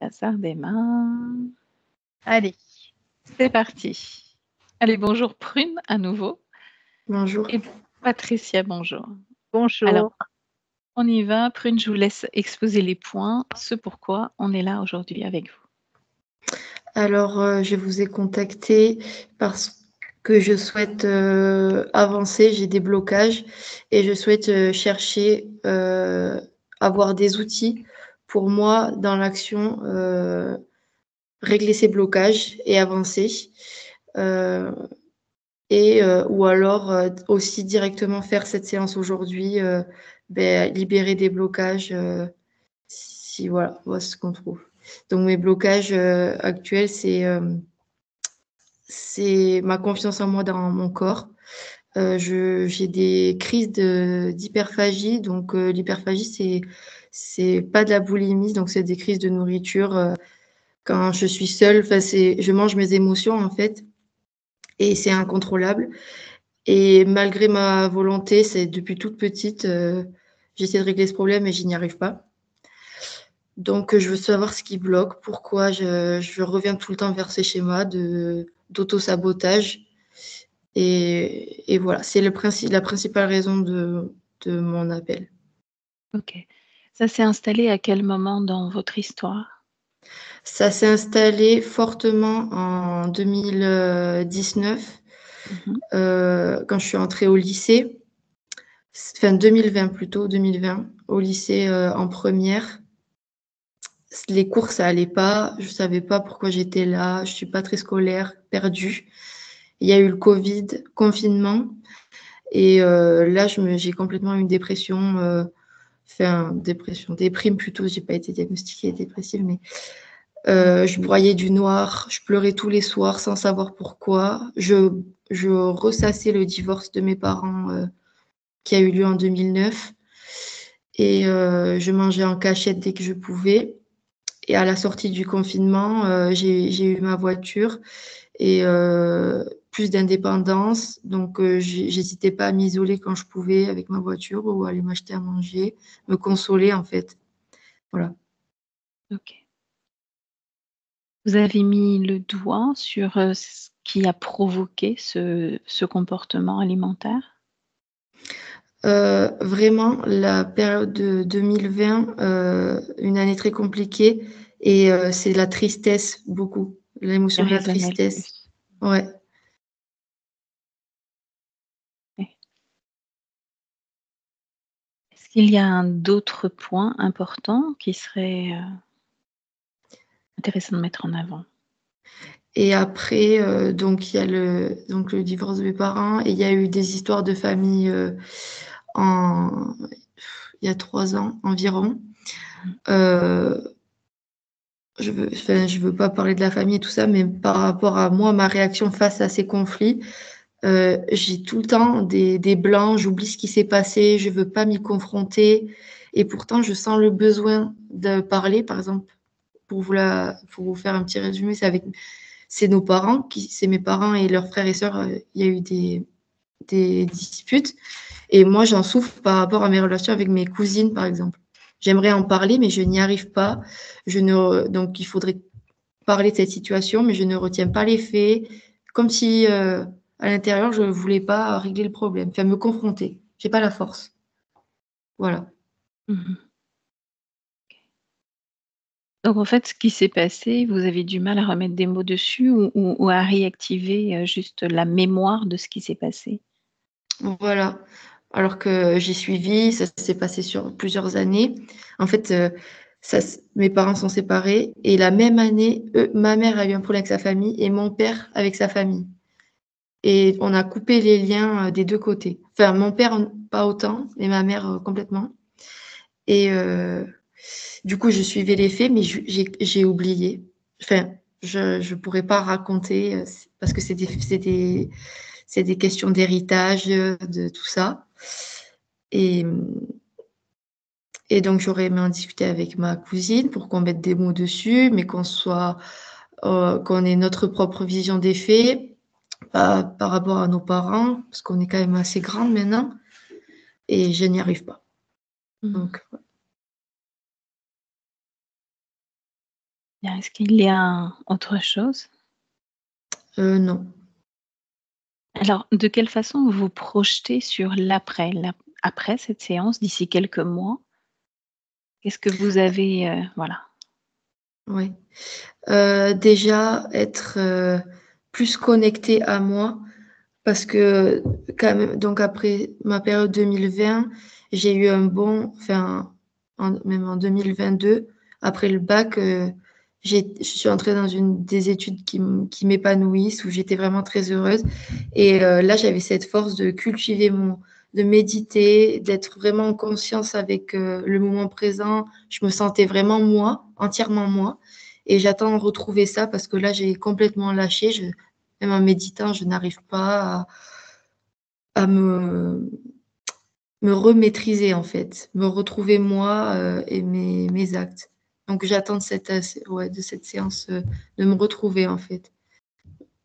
Hasard des mains. Allez, C'est parti. Allez, bonjour Prune à nouveau Bonjour. et Patricia, bonjour. Alors, bonjour. on y va. Prune, je vous laisse exposer les points, ce pourquoi on est là aujourd'hui avec vous. Alors, je vous ai contacté parce que je souhaite avancer, j'ai des blocages et je souhaite chercher, avoir des outils pour moi dans l'action, régler ces blocages et avancer. Heu ou alors, aussi directement faire cette séance aujourd'hui, libérer des blocages, si voilà, voilà ce qu'on trouve. Donc mes blocages, actuels, c'est ma confiance en moi dans mon corps. J'ai des crises d'hyperphagie, donc l'hyperphagie, c'est pas de la boulimie, donc c'est des crises de nourriture, quand je suis seule, enfin je mange mes émotions, en fait, et c'est incontrôlable. Et malgré ma volonté, c'est depuis toute petite, j'essaie de régler ce problème et je n'y arrive pas. Donc, je veux savoir ce qui bloque, pourquoi je reviens tout le temps vers ces schémas d'auto-sabotage et voilà, c'est la principale raison de mon appel. Ok. Ça s'est installé à quel moment dans votre histoire? Ça s'est installé fortement en 2019, Mhm. quand je suis entrée au lycée. Enfin 2020 plutôt, 2020, au lycée, en première. Les cours, ça allait pas, je savais pas pourquoi j'étais là, je suis pas très scolaire, perdue. Il y a eu le Covid, confinement et là j'ai complètement eu une dépression, enfin déprime plutôt, j'ai pas été diagnostiquée dépressive, mais je broyais du noir, je pleurais tous les soirs sans savoir pourquoi. Je ressassais le divorce de mes parents, qui a eu lieu en 2009 et je mangeais en cachette dès que je pouvais. Et à la sortie du confinement, j'ai eu ma voiture et plus d'indépendance. Donc j'hésitais pas à m'isoler quand je pouvais avec ma voiture ou aller m'acheter à manger, me consoler en fait. Voilà. Ok. Vous avez mis le doigt sur ce qui a provoqué ce comportement alimentaire? Vraiment la période de 2020, une année très compliquée et c'est la tristesse beaucoup, Qui l'émotion de la résonnait le tristesse. plus? Ouais. Ok. Est-ce qu'il y a d'autres points importants qui seraient intéressants de mettre en avant? Et après, donc il y a le divorce de mes parents et il y a eu des histoires de famille, en il y a 3 ans environ. Heu, je veux pas parler de la famille et tout ça, mais par rapport à moi, ma réaction face à ces conflits, j'ai tout le temps des blancs, j'oublie ce qui s'est passé, je veux pas m'y confronter et pourtant je sens le besoin de parler. Par exemple, pour vous faire un petit résumé, c'est mes parents et leurs frères et sœurs, il y a eu des disputes et moi, j'en souffre par rapport à mes relations avec mes cousines, par exemple. J'aimerais en parler, mais je n'y arrive pas. Donc il faudrait parler de cette situation, mais je ne retiens pas les faits, comme si, à l'intérieur, je ne voulais pas régler le problème, enfin me confronter. J'ai pas la force. Voilà. Mmh. Donc en fait, ce qui s'est passé, vous avez du mal à remettre des mots dessus ou à réactiver, juste la mémoire de ce qui s'est passé? Voilà. Alors que j'ai suivi, ça s'est passé sur plusieurs années. En fait, mes parents sont séparés et la même année, ma mère a eu un problème avec sa famille et mon père avec sa famille. Et on a coupé les liens, des 2 côtés. Enfin, mon père pas autant, mais ma mère, complètement. Et du coup, je suivais les faits, mais j'ai oublié. Enfin, je pourrais pas raconter, parce que c'est des questions d'héritage, de tout ça. Et et donc j'aurais aimé en discuter avec ma cousine pour qu'on mette des mots dessus, mais qu'on ait notre propre vision des faits, par rapport à nos parents, parce qu'on est quand même assez grandes maintenant et je n'y arrive pas. Mmh. Donc Bien, est-ce qu'il y a autre chose? Non. Alors, de quelle façon vous vous projetez sur l'après, après cette séance, d'ici quelques mois? Qu'est-ce que vous avez, voilà. Oui. Déjà être, plus connectée à moi parce que quand même donc après ma période 2020, j'ai eu un bon enfin, même en 2022, après le bac, je suis entrée dans une des études qui m'épanouissent, où j'étais vraiment très heureuse et là, j'avais cette force de cultiver de méditer, d'être vraiment en conscience avec, le moment présent. Je me sentais vraiment moi, entièrement moi et j'attends de retrouver ça parce que là, j'ai complètement lâché. Même en méditant, je n'arrive pas à me remaîtriser, en fait, me retrouver moi, et mes actes. Donc j'attends de cette séance, de me retrouver, en fait,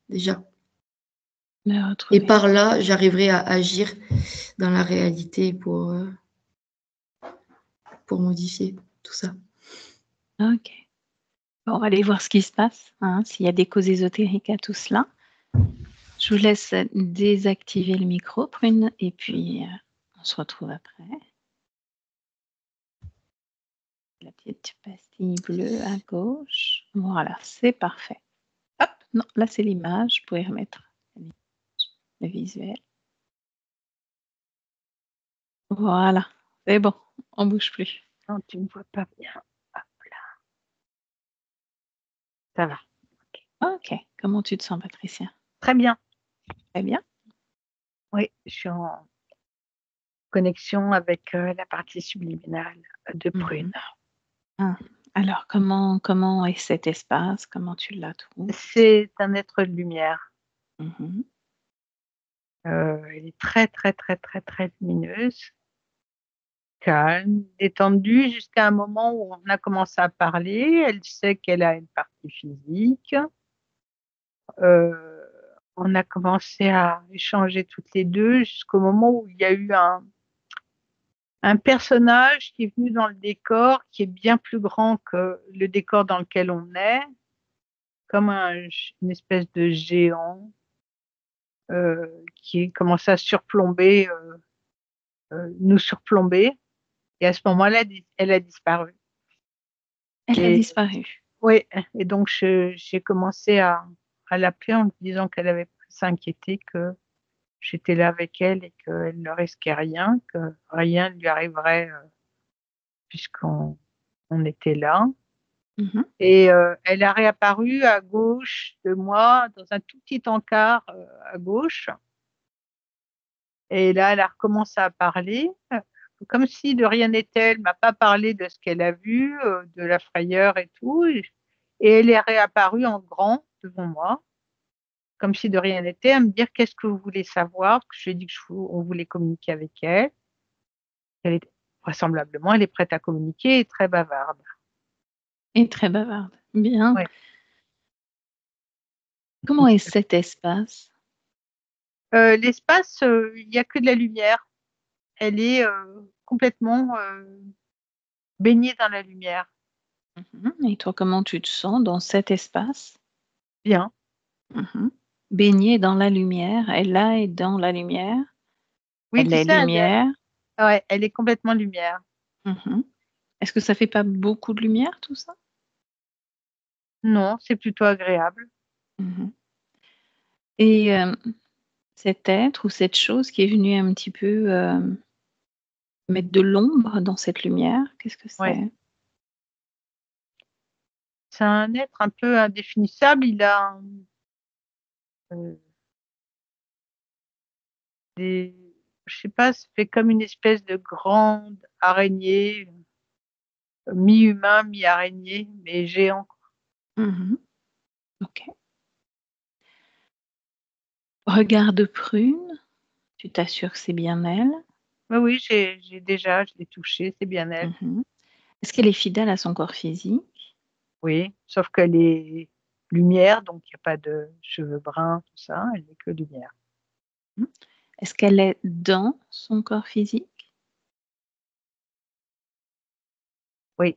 déjà. De Et retrouver. par là, j'arriverai à agir dans la réalité pour modifier tout ça. OK. Bon, allez voir ce qui se passe, hein, s'il y a des causes ésotériques à tout cela. Je vous laisse désactiver le micro, Prune, et puis, on se retrouve après. La petite pastille bleue à gauche. Voilà, c'est parfait. Hop, non, là, c'est l'image. Vous pouvez remettre le visuel. Voilà, c'est bon, on bouge plus. Non, tu ne vois pas bien. Hop là. Ça va. OK. Comment tu te sens, Patricia? Très bien. Très bien? Oui, je suis en connexion avec, la partie subliminale de Prune. Mmh. Ah, alors comment est cet espace? Comment tu la trouves? C'est un être de lumière. Mmh. Elle est très, très, très, très, très lumineuse, calme, détendue jusqu'à un moment où on a commencé à parler. Elle sait qu'elle a une partie physique. Heu, on a commencé à échanger toutes les 2 jusqu'au moment où il y a eu un personnage qui est venu dans le décor, qui est bien plus grand que le décor dans lequel on est, comme une espèce de géant, qui commençait à surplomber, nous surplomber et à ce moment-là, elle a disparu Elle a et disparu. oui et donc j'ai commencé à l'appeler en lui disant qu'elle avait pas à s'inquiéter, que j'étais là avec elle et qu'elle ne risquait rien, que rien ne lui arriverait, puisqu'on était là. Mmh. Et elle a réapparu à gauche de moi, dans un tout petit encart, à gauche et là, elle a recommencé à parler, comme si de rien n'était. Elle m'a pas parlé de ce qu'elle a vu, de la frayeur et tout et elle est réapparue en grand devant moi, comme si de rien n'était, à me dire: «Qu'est-ce que vous voulez savoir?» Parce que je lui ai dit que on voulait communiquer avec elle. Elle est vraisemblablement, elle est prête à communiquer et très bavarde. Et très bavarde. Bien. Ouais. Comment est cet espace? L'espace, il y a que de la lumière. Elle est, complètement, baignée dans la lumière. Mmh. Et toi, comment tu te sens dans cet espace? Bien. Mmh. Baignée dans la lumière, elle là est dans la lumière, Oui, elle tu est sais, lumière. ouais, elle est complètement lumière. Mmh. Est-ce que ça fait pas beaucoup de lumière tout ça? Non, c'est plutôt agréable. Mmh. Et cet être ou cette chose qui est venue un petit peu, mettre de l'ombre dans cette lumière, qu'est-ce que Ouais. c'est? C'est un être un peu indéfinissable. Il a, des je sais pas, ça fait comme une espèce de grande araignée, mi-humain, mi-araignée, mais géant. Mmh. OK. Regard de prune, tu t'assures que c'est bien elle. Oui, oui, je l'ai touchée, c'est bien elle. Mmh. Est-ce qu'elle est fidèle à son corps physique? Oui, sauf qu'elle est lumière, donc il y a pas de cheveux bruns, tout ça, elle est que lumière. Mmh. Est-ce qu'elle est dans son corps physique? Oui,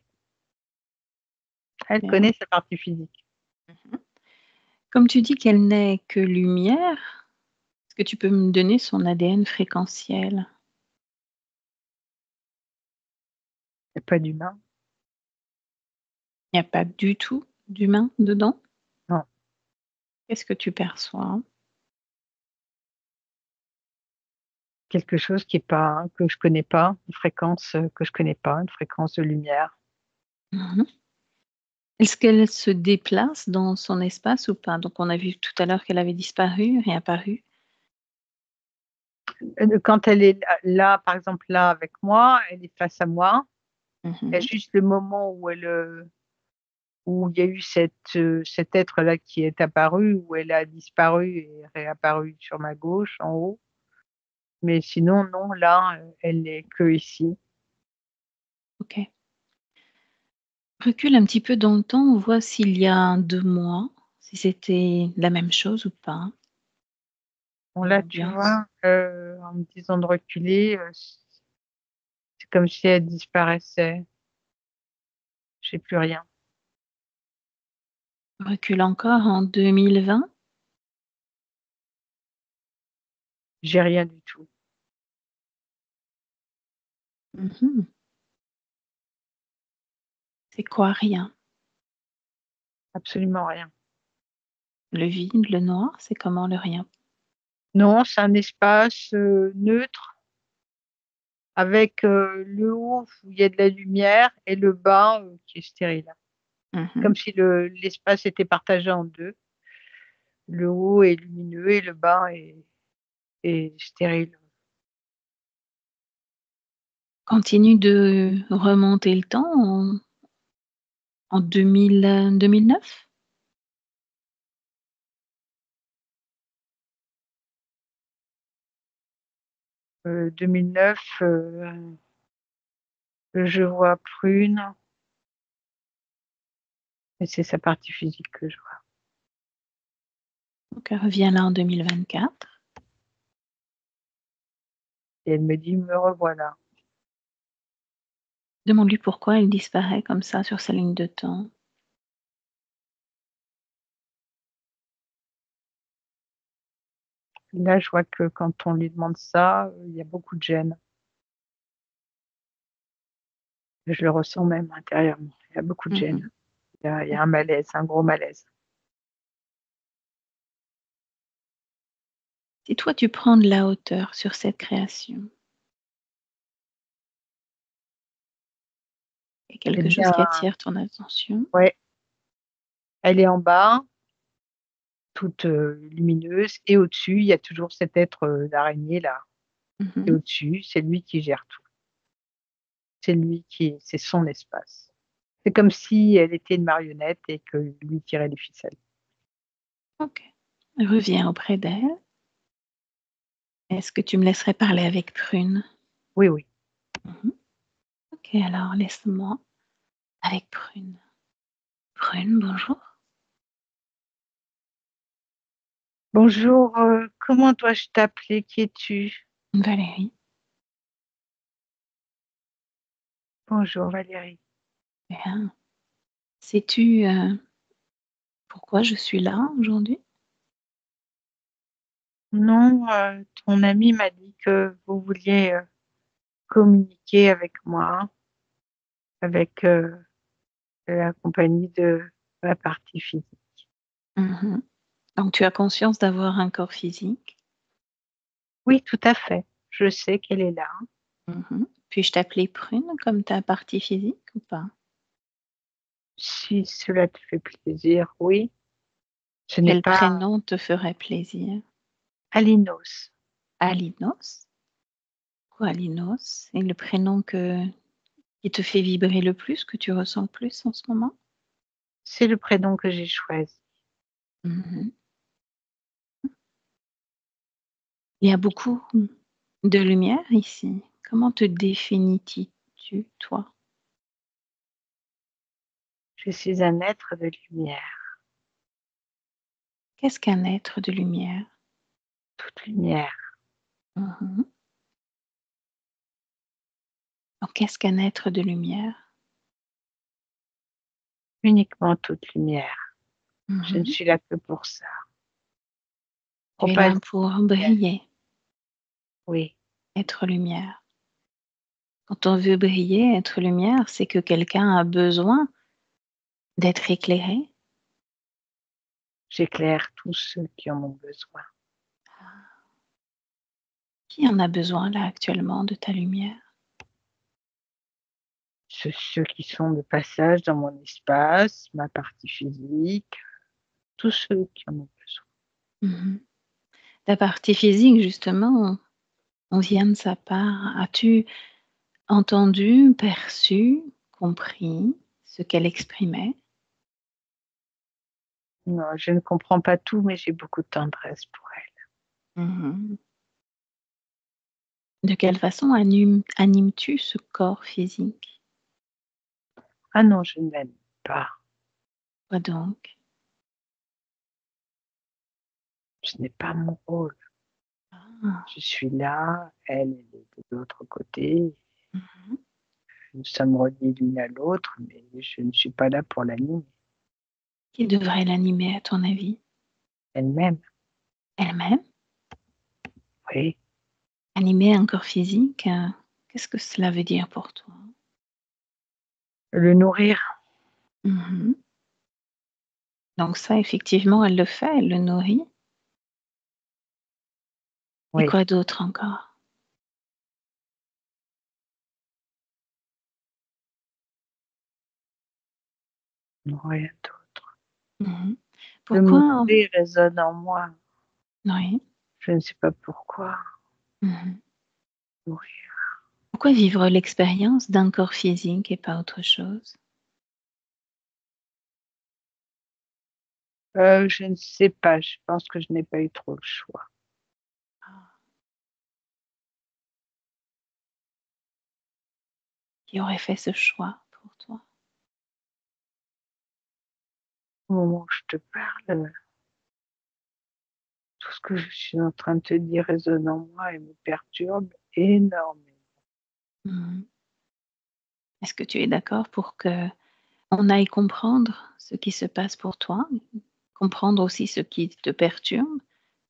Elle Bien. connaît sa partie physique. Comme tu dis qu'elle n'est que lumière, est-ce que tu peux me donner son ADN fréquentiel? Il n'y a pas d'humain. Il n'y a pas du tout d'humain dedans? Non. Qu'est-ce que tu perçois? Quelque chose qui est pas que je connais pas, une fréquence, que je connais pas, une fréquence de lumière. Mmh. Est-ce qu'elle se déplace dans son espace ou pas? Donc on a vu tout à l'heure qu'elle avait disparu, réapparu. Quand elle est là, par exemple, là, avec moi, elle est face à moi. Il y a Mmh. juste le moment où il y a eu cet être-là qui est apparu, où elle a disparu et réapparu sur ma gauche, en haut. Mais sinon, non, là, elle n'est que ici. OK. Recule un petit peu dans le temps, on voit s'il y a 2 mois, si c'était la même chose ou pas, Bon dans là, tu l'ambiance. vois, en me disant de reculer, c'est comme si elle disparaissait. J'ai plus rien. Recule encore en 2020. J'ai rien du tout. Mmh. C'est quoi rien? Absolument rien. Le vide, le noir, c'est comment le rien? Non, c'est un espace, neutre avec, le haut où il y a de la lumière et le bas, qui est stérile. Mmh. Comme si l'espace était partagé en 2. Le haut est lumineux et le bas est stérile. Continue de remonter le temps en 2009? 2009, je vois Prune et c'est sa partie physique que je vois. Donc reviens là en 2024. Et elle me dit: «Me revoilà». Demande-lui pourquoi elle disparaît comme ça sur sa ligne de temps. Là, je vois que quand on lui demande ça, il y a beaucoup de gêne. Je le ressens même intérieurement. Il y a beaucoup de Mmh. gêne. Il y a un malaise, un gros malaise. Si toi tu prends de la hauteur sur cette création, il y a Eh quelque chose bien, qui attire ton attention. ouais, elle est en bas, toute, lumineuse et au-dessus, il y a toujours cet être, d'araignée là, et Mmh. au-dessus, c'est lui qui gère tout. C'est son espace. C'est comme si elle était une marionnette et que lui tirait les ficelles. OK. Reviens auprès d'elle. Est-ce que tu me laisserais parler avec Prune? Oui, oui. Mmh. OK, alors laisse-moi avec Prune. Prune, bonjour. Bonjour, comment dois-je t'appeler? Qui es-tu? Valérie. Bonjour Valérie. Bien. Sais-tu, pourquoi je suis là aujourd'hui? Non, ton ami m'a dit que vous vouliez, communiquer avec moi, avec, la compagnie de la partie physique. Mmh. Donc tu as conscience d'avoir un corps physique? Oui, tout à fait. Je sais qu'elle est là. Mmh. Puis-je t'appeler Prune comme ta partie physique ou pas? Si cela te fait plaisir, oui. Ce n'est Quel pas prénom te ferait plaisir? Alinos. Alinos? Pourquoi Alinos? Et le prénom qui te fait vibrer le plus, que tu ressens le plus en ce moment? C'est le prénom que j'ai choisi. Mmh. Il y a beaucoup de lumière ici. Comment te définis-tu, toi? Je suis un être de lumière, Qu'est-ce qu'un être de lumière? toute lumière. Mmh. Donc qu'est-ce qu'un être de lumière? uniquement toute lumière. Je ne Mhm. suis là que pour ça. Tu es là Propage- pour briller, Oui, être lumière. Quand on veut briller, être lumière, c'est que quelqu'un a besoin d'être éclairé. j'éclaire tous ceux qui en ont besoin. Qui en a besoin là actuellement de ta lumière? Ceux qui sont de passage dans mon espace, ma partie physique, tous ceux qui en ont besoin. Mhm. Ta partie physique, justement, on vient de sa part. As-tu entendu, perçu, compris ce qu'elle exprimait? Non, je ne comprends pas tout, mais j'ai beaucoup de tendresse pour elle. Mhm. De quelle façon animes-tu ce corps physique? Ah non, je ne l'aime pas. Quoi donc? Ce n'est pas mon rôle. Ah. Je suis là, elle est de l'autre côté. Mhm. Nous sommes reliés l'une à l'autre, mais je ne suis pas là pour l'animer. Qui devrait l'animer à ton avis? Elle-même, Elle-même? oui. Animer un corps physique, qu'est-ce que cela veut dire pour toi? Le nourrir, Mhm. Donc ça, effectivement, elle le fait, elle le nourrit. Et oui. quoi d'autre encore? Non, rien d'autre. Mhm. Le mot Pourquoi? nourrir résonne en moi. Oui. Je ne sais pas pourquoi. Mhm. Nourrir. Pourquoi vivre l'expérience d'un corps physique et pas autre chose? Je ne sais pas. Je pense que je n'ai pas eu trop le choix. Qui aurait fait ce choix pour toi? Au moment où je te parle, tout ce que je suis en train de te dire résonne en moi et me perturbe énormément. Mhm. Est-ce que tu es d'accord pour que on aille comprendre ce qui se passe pour toi, comprendre aussi ce qui te perturbe,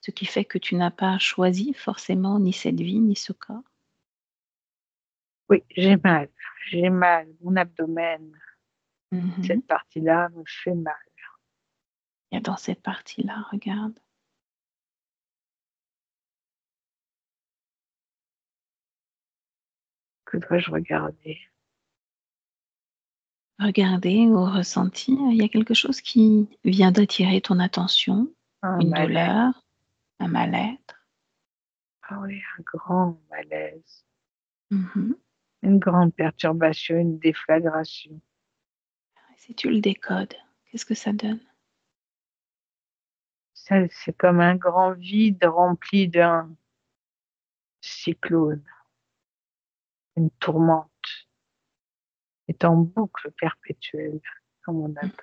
ce qui fait que tu n'as pas choisi forcément ni cette vie ni ce corps? Oui, j'ai mal. J'ai mal. Mon abdomen, Mhm. cette partie-là me fait mal. Il y a dans cette partie-là, regarde. Que dois-je regarder? Regarder ou ressentir, il y a quelque chose qui vient d'attirer ton attention, Un une malaise. douleur, un mal-être. Ah oui, un grand malaise. Mhm. Une grande perturbation, une déflagration. Si tu le décodes, qu'est-ce que ça donne? Ça, c'est comme un grand vide rempli d'un cyclone, une tourmente, est en boucle perpétuelle dans mon Mm. abdomen.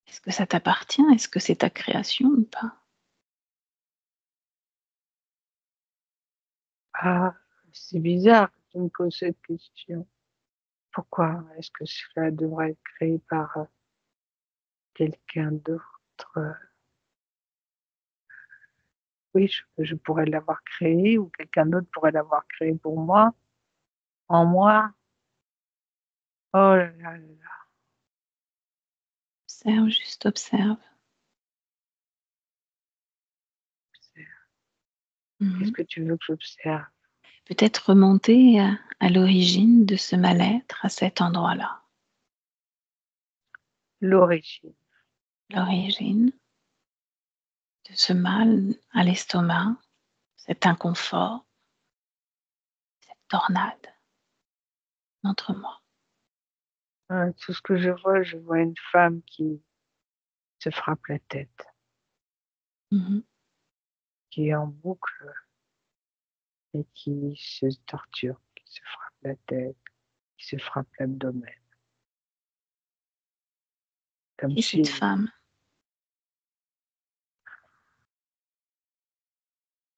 Est-ce que ça t'appartient? Est-ce que c'est ta création ou pas? Ah, c'est bizarre que tu me poses cette question. Pourquoi est-ce que cela devrait être créé par quelqu'un d'autre? Oui, je pourrais l'avoir créé ou quelqu'un d'autre pourrait l'avoir créé pour moi, en moi. Oh là là là là. Observe, juste observe. Qu'est-ce Mhm. que tu veux que j'observe? Peut-être remonter à l'origine de ce mal-être à cet endroit-là. L'origine. L'origine de ce mal à l'estomac, cet inconfort, cette tornade. Montre-moi. Tout ce que je vois une femme qui se frappe la tête, Mhm. qui est en boucle et qui se torture, qui se frappe la tête, qui se frappe l'abdomen. Comme Qui est cette si femme?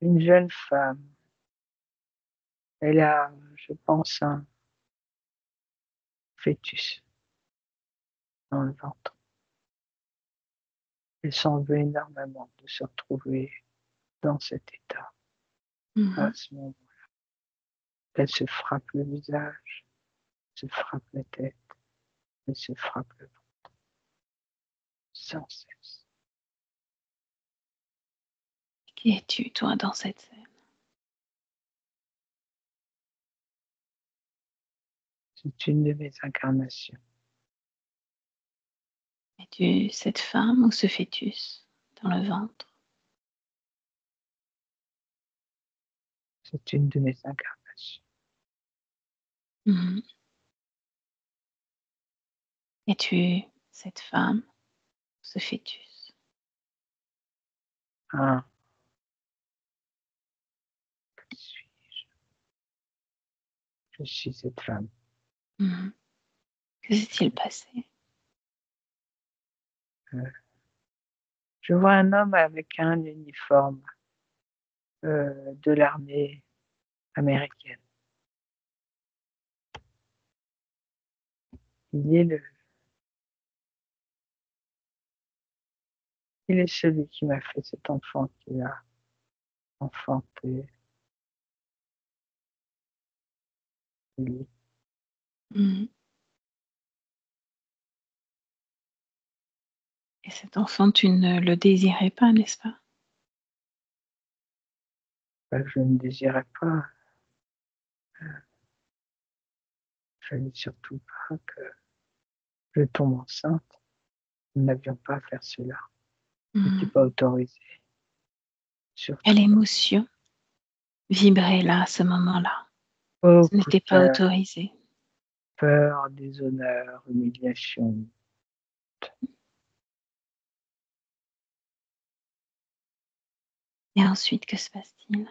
une jeune femme, elle a, je pense, un fœtus. dans le ventre. Elle s'en veut énormément de se retrouver dans cet état à ce moment-là. Elle se frappe le visage, se frappe la tête, elle se frappe le ventre sans cesse. Qui es-tu, toi, dans cette scène? C'est une de mes incarnations. Es-tu cette femme ou ce fœtus dans le ventre? C'est une de mes incarnations. Mhm. Es-tu cette femme ou ce fœtus? Ah, qui suis-je? Je suis cette femme. Mhm. Que s'est-il passé? Je vois un homme avec un uniforme de l'armée américaine. Il est celui qui m'a fait cet enfant qui a enfanté lui. Mhm. Et cet enfant, tu ne le désirais pas, n'est-ce pas? Je ne désirais pas. Il fallait surtout pas que je tombe enceinte. Nous n'avions pas à faire cela. Je n'étais Mhm. pas autorisé. Surtout. Quelle émotion vibrait là, à ce moment-là? Ce Beaucoup de n'était pas autorisé. peur, déshonneur, humiliation. Et ensuite, que se passe-t-il?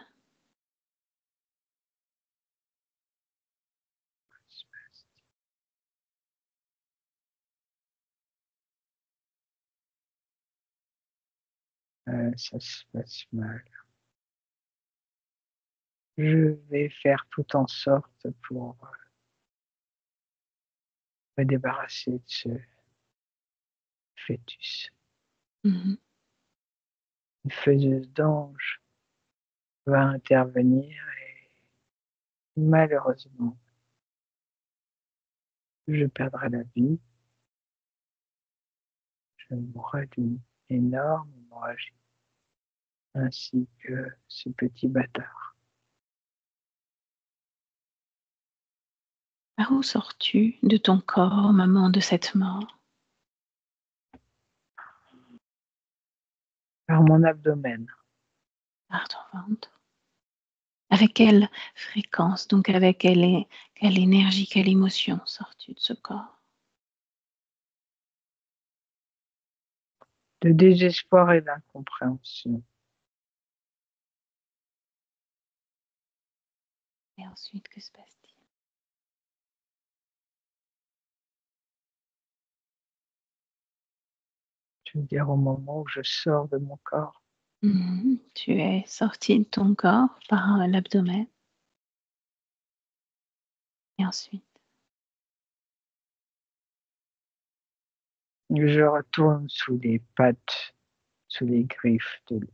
Ça se passe mal. Je vais faire tout en sorte pour me débarrasser de ce fœtus. Mhm. Une faiseuse d'ange va intervenir et malheureusement, je perdrai la vie. Je mourrai d'une énorme hémorragie, ainsi que ce petit bâtard. Par où sors-tu de ton corps au moment de cette mort? Par mon abdomen, Par ton ventre? Avec quelle fréquence, donc avec quelle énergie, quelle émotion sors-tu de ce corps? de désespoir et d'incompréhension. Et ensuite, que se passe-t-il? Je veux dire, au moment où je sors de mon corps, Tu es sorti de ton corps par l'abdomen. Et ensuite, je retourne sous les pattes, sous les griffes de l'autre.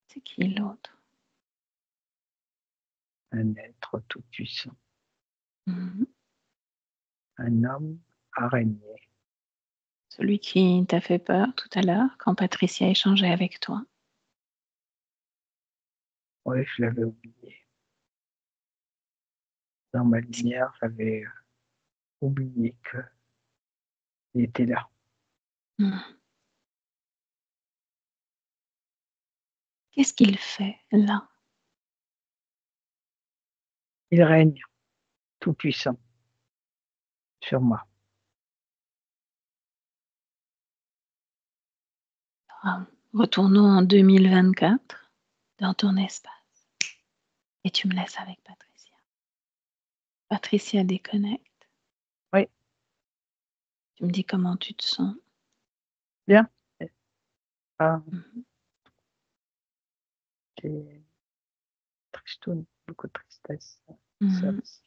c'est qui l'autre? Un être tout-puissant, Mhm. un homme araignée. Celui qui t'a fait peur tout à l'heure quand Patricia échangeait avec toi. Oui, je l'avais oublié. Dans ma lumière, j'avais oublié qu'il était là. Mhm. Qu'est-ce qu'il fait là? Il règne tout-puissant sur moi. Retournons en 2024 dans ton espace et tu me laisses avec Patricia. Patricia déconnecte. Oui, Tu me dis comment tu te sens. bien. Ah, Mhm. j'ai tristoun, beaucoup de tristesse. Ça Mhm. aussi.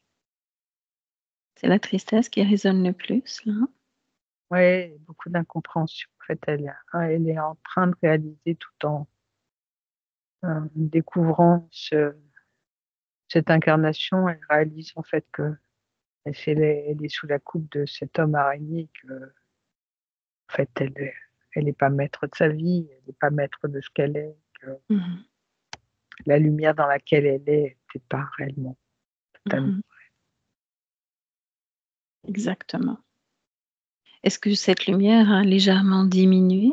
C'est la tristesse qui résonne le plus, là. Ouais, beaucoup d'incompréhension. En fait, elle est en train de réaliser tout en découvrant cette incarnation. Elle réalise en fait que elle est sous la coupe de cet homme araignée, que en fait, elle est pas maître de sa vie, elle n'est pas maître de ce qu'elle est, que Mmh. la lumière dans laquelle elle est, c'est pas réellement totalement. Mmh. Exactement. Est-ce que cette lumière a légèrement diminué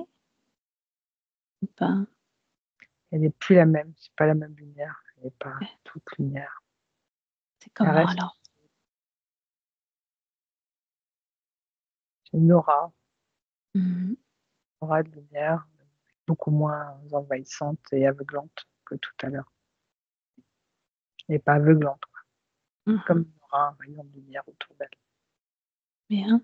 ou pas? Elle n'est plus la même, c'est pas la même lumière, elle n'est pas Ouais. toute lumière. C'est Elle comment reste alors? une Mmh. aura de lumière, beaucoup moins envahissante et aveuglante que tout à l'heure. Elle n'est pas aveuglante, Mmh. comme il y aura un rayon de lumière autour d'elle. Bien.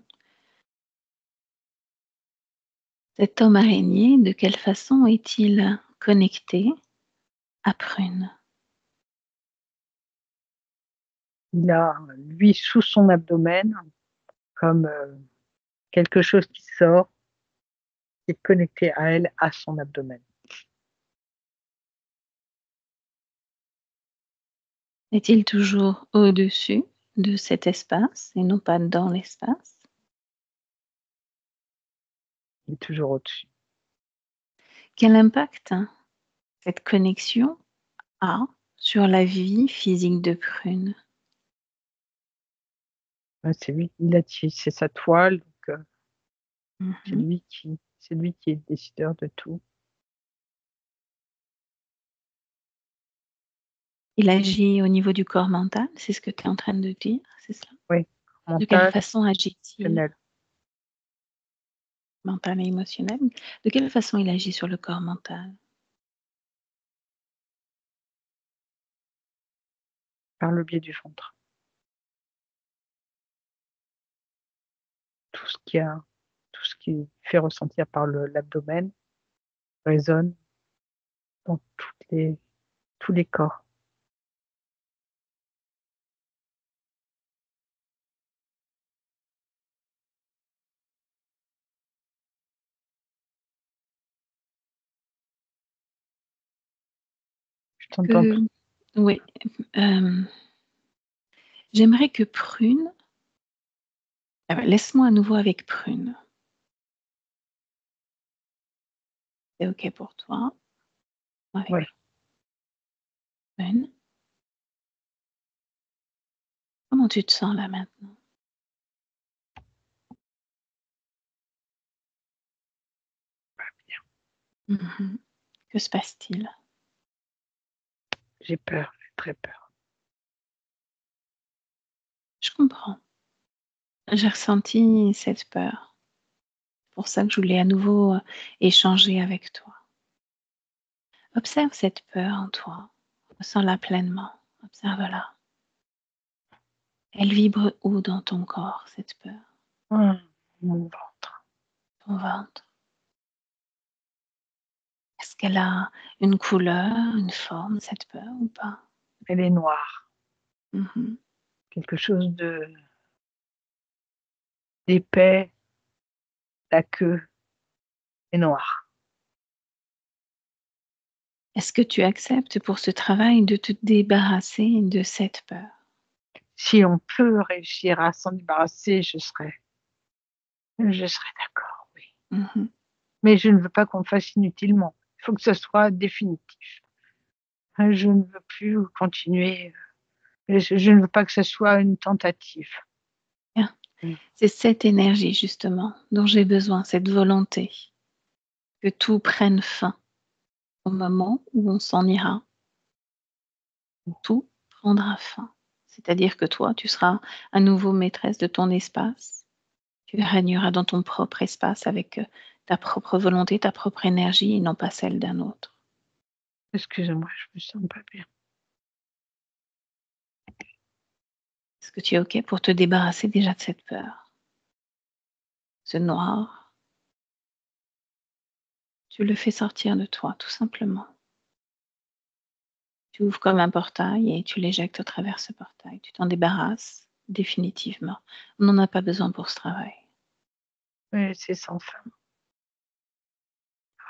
Cet homme araignée, de quelle façon est-il connecté à Prune? Il a, lui, sous son abdomen, comme quelque chose qui sort, qui est connecté à elle, à son abdomen. Est-il toujours au-dessus de cet espace et non pas dans l'espace? Il est toujours au-dessus. Quel impact cette connexion a sur la vie physique de Prune? Ouais, c'est lui, c'est sa toile, donc Mmh. c'est lui qui est le décideur de tout. Il agit au niveau du corps mental, c'est ce que tu es en train de dire, c'est cela? Oui, De quelle mental, façon agit-il? émotionnel, Mental et émotionnel? De quelle façon il agit sur le corps mental? par le biais du ventre. Tout ce qui a, tout ce qui est fait ressentir par l'abdomen résonne dans tous les corps. Je t'entends plus. Que oui, hem, j'aimerais que Prune laisse-moi à nouveau avec Prune. C'est OK pour toi? Avec Ouais, Prune. Comment tu te sens là maintenant? Mmh. Que se passe-t-il? j'ai peur, j'ai très peur. Je comprends. J'ai ressenti cette peur. C'est pour ça que je voulais à nouveau, échanger avec toi. Observe cette peur en toi. Ressens-la pleinement. Observe-la. Elle vibre où dans ton corps, cette peur? Mon ventre. Ton ventre? Est-ce qu'elle a une couleur, une forme, cette peur ou pas? Elle est noire, Mmh. quelque chose de d'épais, la queue est noire. Est-ce que tu acceptes pour ce travail de te débarrasser de cette peur? Si on peut réussir à s'en débarrasser, je serais d'accord, oui. Mmh. Mais je ne veux pas qu'on le fasse inutilement. Il faut que ce soit définitif. Je ne veux plus continuer, je ne veux pas que ce soit une tentative. Bien. Mmh. C'est cette énergie justement dont j'ai besoin, cette volonté que tout prenne fin au moment où on s'en ira, où tout prendra fin. C'est-à-dire que toi, tu seras à nouveau maîtresse de ton espace. Tu régneras dans ton propre espace avec, ta propre volonté, ta propre énergie et non pas celle d'un autre. Excuse-moi, je me sens pas bien. Est-ce que tu es OK pour te débarrasser déjà de cette peur? Ce noir, tu le fais sortir de toi tout simplement. Tu ouvres comme un portail et tu l'éjectes au travers ce portail. Tu t'en débarrasses définitivement. On n'en a pas besoin pour ce travail. Oui, c'est sans fin.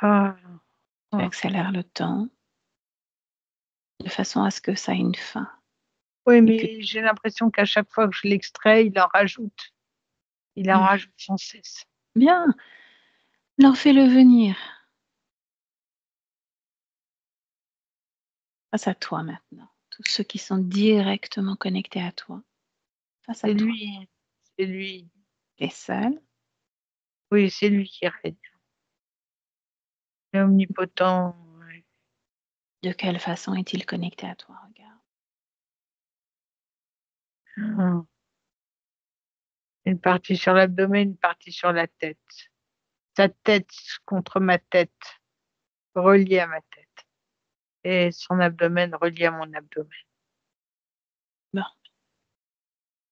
Ah, Tu ah. accélères le temps de façon à ce que ça ait une fin Oui, et que mais j'ai l'impression qu'à chaque fois que je l'extrais, il en rajoute. Il en Mmh. rajoute sans cesse. Bien, alors fais-le venir face à toi maintenant. Tous ceux qui sont directement connectés à toi, face à C'est toi. lui, c'est lui. Tu es seul, Oui, c'est lui qui règne. Il est omnipotent. Ouais. de quelle façon est-il connecté à toi? Regarde. Ah. Une partie sur l'abdomen, une partie sur la tête. Sa tête contre ma tête, reliée à ma tête. Et son abdomen relié à mon abdomen. Bon.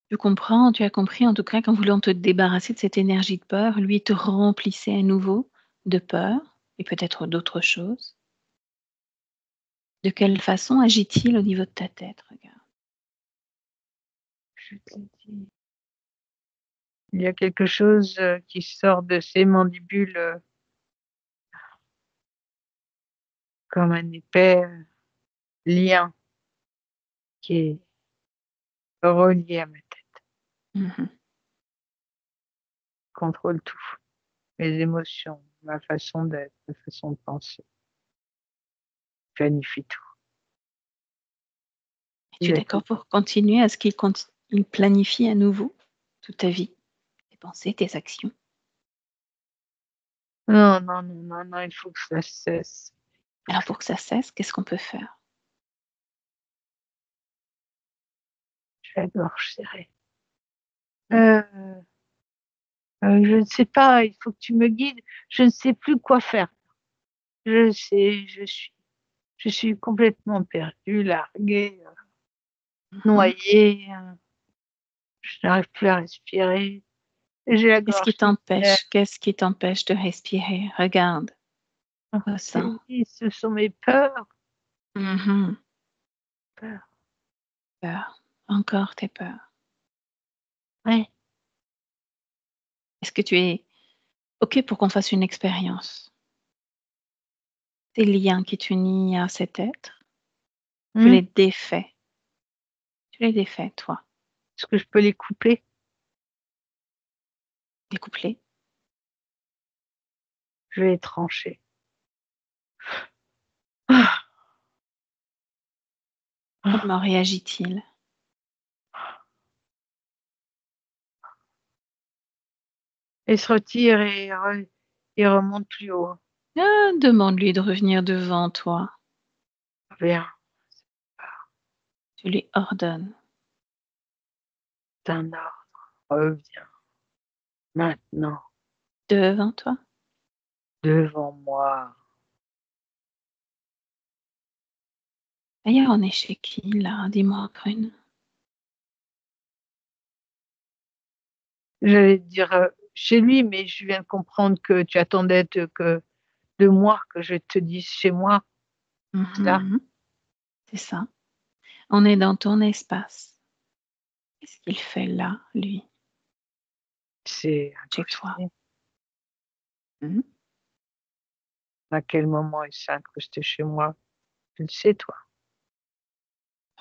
Tu comprends, tu as compris en tout cas qu'en voulant te débarrasser de cette énergie de peur, lui te remplissait à nouveau de peur et peut-être d'autres choses. De quelle façon agit-il au niveau de ta tête? Regarde. Je te l'ai dit. Il y a quelque chose qui sort de ses mandibules comme un épais lien qui est relié à ma tête. Mmh. Contrôle tout. Mes émotions, ma façon d'être, ma façon de penser. Planifie tout. Es-tu Il a d'accord tout. pour continuer à ce qu'il il planifie à nouveau toute ta vie, tes pensées, tes actions? Non, non, non, non, non, il faut que ça cesse. Alors pour que ça cesse, qu'est-ce qu'on peut faire? J'ai la gorge serrée. Mmh. Je ne sais pas, il faut que tu me guides. Je ne sais plus quoi faire. Je suis complètement perdue, larguée, Mmh. noyée. Je n'arrive plus à respirer. J'ai la Qu'est-ce gorge qui qui serre. t'empêche? Qu'est-ce qui t'empêche de respirer? Regarde, ressens. Ce sont mes peurs. Mmh. Peurs. Peur, encore tes peurs. Ouais. Est-ce que tu es OK pour qu'on fasse une expérience? Tes liens qui t'unissent à cet être, tu Mmh. les défais. Tu les défais, toi, Est-ce que je peux les couper? découplés. Je vais les trancher. Ah! Ah! Comment réagit-il? Il se retire et remonte plus haut. Ah, demande-lui de revenir devant toi. Viens, Tu lui ordonnes. c'est un ordre. Reviens. Maintenant, Devant toi. devant moi. D'ailleurs, on est chez qui là? Dis-moi, Prune. J'allais te dire, chez lui, mais je viens de comprendre que tu attendais de moi que je te dise chez moi. C'est ça? Mmh. C'est ça. On est dans ton espace. Qu'est-ce qu'il fait là, lui, C'est chez toi? incrusté. Mmh. À quel moment il s'est incrusté chez moi? Tu le sais, toi?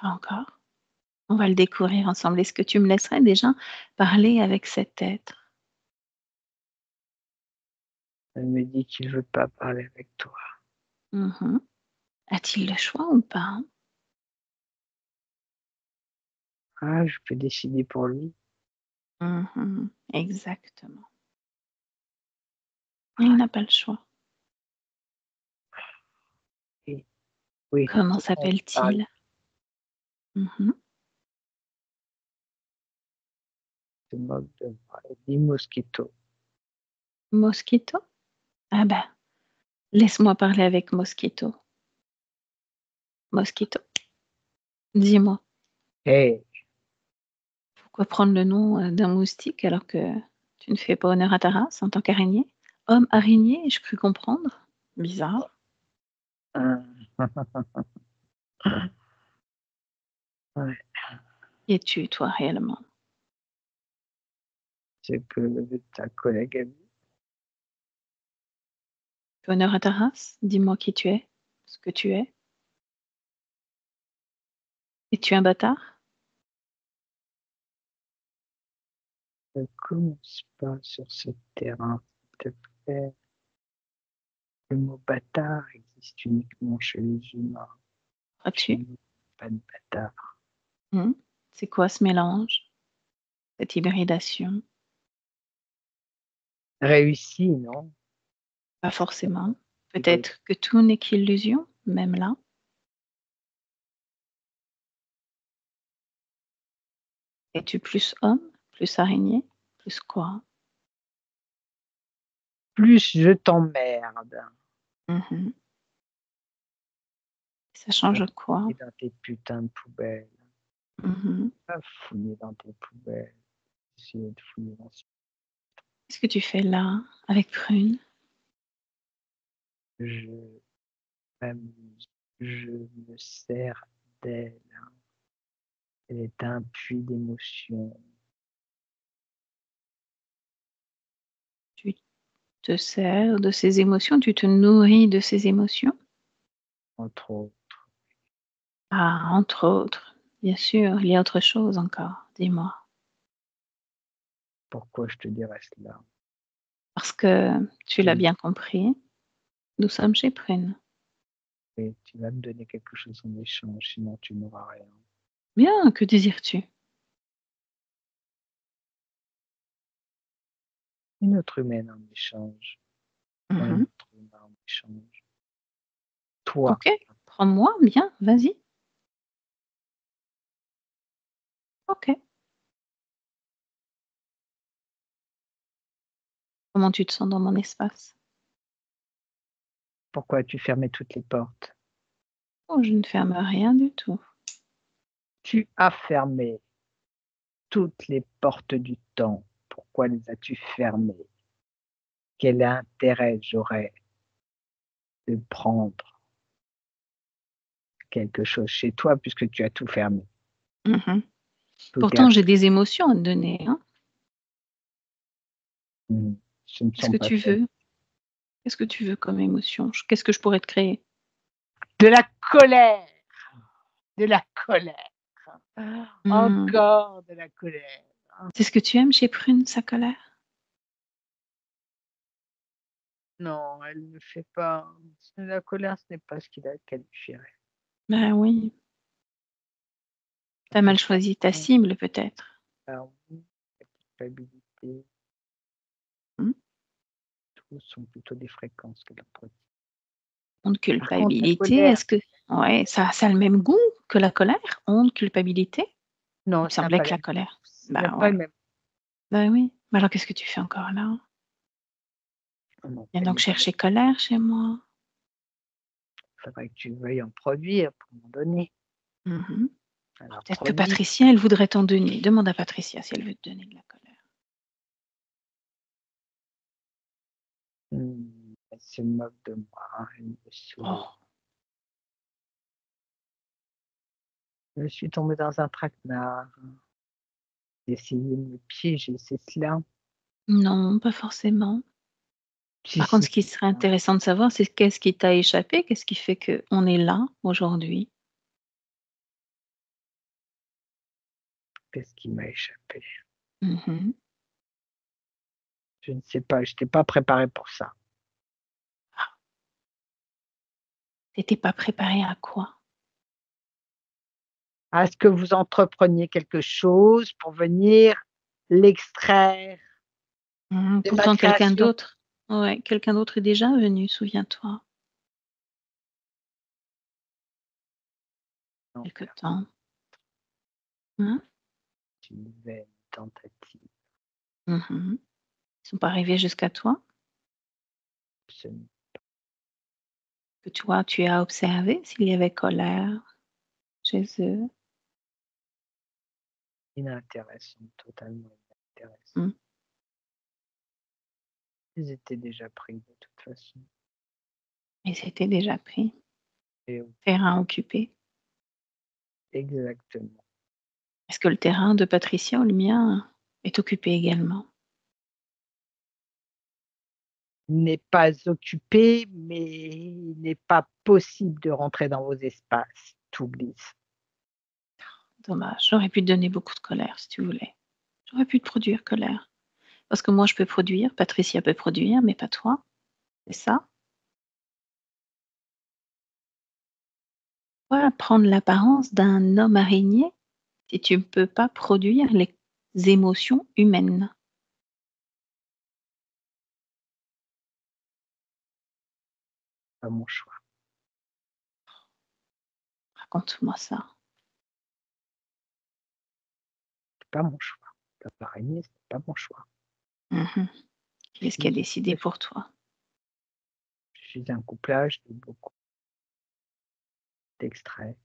Pas encore. On va le découvrir ensemble. Est-ce que tu me laisserais déjà parler avec cet être? Elle me dit qu'il veut pas parler avec toi. Mmh. A-t-il le choix ou pas? Ah, je peux décider pour lui. Mmh. Exactement. Il n'a pas le choix. Oui, oui, Comment c'est bon, on peut parler. s'appelle-t-il? Mmh. Se moque de moi. Elle dit Mosquito. Mosquito? Ah ben, laisse-moi parler avec Mosquito. Mosquito, dis-moi, Hey, pourquoi prendre le nom, d'un moustique alors que tu ne fais pas honneur à ta race en tant qu'araignée? Homme araignée, ai-je cru comprendre? Bizarre. ouais. Qui es-tu toi réellement? ce que ta collègue a vu. Fais honneur à ta race. Dis-moi qui tu es, ce que tu es. Es-tu un bâtard? Ne commence pas sur ce terrain, s'il te plaît. Le mot bâtard existe uniquement chez les humains. Chez Crois-tu? nous, pas de bâtard. C'est quoi ce mélange? Cette hybridation? Réussi, non? Pas forcément. Hybride. Peut-être que tout n'est qu'illusion, même là. Es-tu plus homme, plus araignée, plus quoi? Plus je t'emmerde. Mhm. Ça change quoi? Et dans tes putains de poubelles. Mhm. Pas fouiller dans tes poubelles. Essayer de fouiller dans ce... Qu'est-ce que tu fais là, avec Prune? Je m'amuse. Je me sers d'elle. Elle est un puits d'émotions. Tu te sers de ces émotions, tu te nourris de ces émotions? Entre autres. Ah, entre autres, bien sûr, il y a autre chose encore, dis-moi. Pourquoi je te dirais cela? Parce que tu l'as Oui. bien compris, nous sommes chez Prune. Et tu vas me donner quelque chose en échange, sinon tu n'auras rien. Bien, que désires-tu? Une autre humaine en échange. Un Mhm. autre humain en échange. Toi. Ok, prends-moi, bien, vas-y. Ok. Comment tu te sens dans mon espace? Pourquoi as-tu fermé toutes les portes? Oh, je ne ferme rien du tout. Tu as fermé toutes les portes du temps. Pourquoi les as-tu fermées? Quel intérêt j'aurais de prendre quelque chose chez toi puisque tu as tout fermé? Mhm. Tout Pourtant, est j'ai des émotions à te donner, hein. Ce ne Qu'est-ce sont que pas tu celles. veux? Qu'est-ce que tu veux comme émotion? Qu'est-ce que je pourrais te créer? De la colère! De la colère! Hmm. Encore de la colère! C'est ce que tu aimes chez Prune, sa colère? Non, elle ne fait pas. La colère, ce n'est pas ce qui la qualifierait. Ben oui. T'as mal choisi ta cible, peut-être. Alors, oui, la culpabilité, Hmm. tout sont plutôt des fréquences que l'entretien. Honte, Par contre, la culpabilité, colère, est-ce que ouais, ça a le même goût que la colère? Honte, culpabilité? Il non, me ça n'a semblait pas que la la même. colère. Ça n'a Bah pas ouais. le même. Bah oui. Mais alors qu'est-ce que tu fais encore là? Non, Viens elle donc n'est pas chercher colère chez moi. Il faudrait que tu veuilles en produire pour m'en donner. Mhm. Alors, Peut-être que produis. Patricia, elle voudrait t'en donner. Demande à Patricia si elle veut te donner de la colère. Elle se moque de moi, elle me saoule. Oh. Je suis tombée dans un traquenard. J'ai essayé de me piéger, c'est cela. Non, pas forcément. Si, Par contre, si, ce qui c'est serait ça. intéressant de savoir, c'est qu'est-ce qui t'a échappé? Qu'est-ce qui fait qu'on est là aujourd'hui? Qu'est-ce qui m'a échappé? Mhm. Je ne sais pas, je n'étais pas préparée pour ça. T'étais pas préparé à quoi? À ce que vous entrepreniez quelque chose pour venir l'extraire Mhm. de ma Pourtant, quelqu'un création. d'autre, ouais, quelqu'un d'autre est déjà venu, souviens-toi. Non, Quelque temps. Hein? c'est une vaine tentative. Mhm. Ils sont pas arrivés jusqu'à toi? Absolument Que toi, tu as observé s'il y avait colère chez eux? inintéressant, totalement inintéressant. Mm. Ils étaient déjà pris de toute façon. Et c'était déjà pris. Et Terrain occupé. exactement. Est-ce que le terrain de Patricia ou le mien est occupé également? n'est pas occupé, mais il n'est pas possible de rentrer dans vos espaces. Tout glisse. Dommage, j'aurais pu te donner beaucoup de colère si tu voulais. J'aurais pu te produire colère. Parce que moi, je peux produire, Patricia peut produire, mais pas toi. C'est ça. Pourquoi prendre l'apparence d'un homme araignée si tu ne peux pas produire les émotions humaines? Pas mon choix. Raconte-moi ça. C'est pas mon choix. La araignée, c'est pas mon choix. Mhm. Qu'est-ce qui a décidé Je pour toi? suis un couplage de beaucoup d'extraits.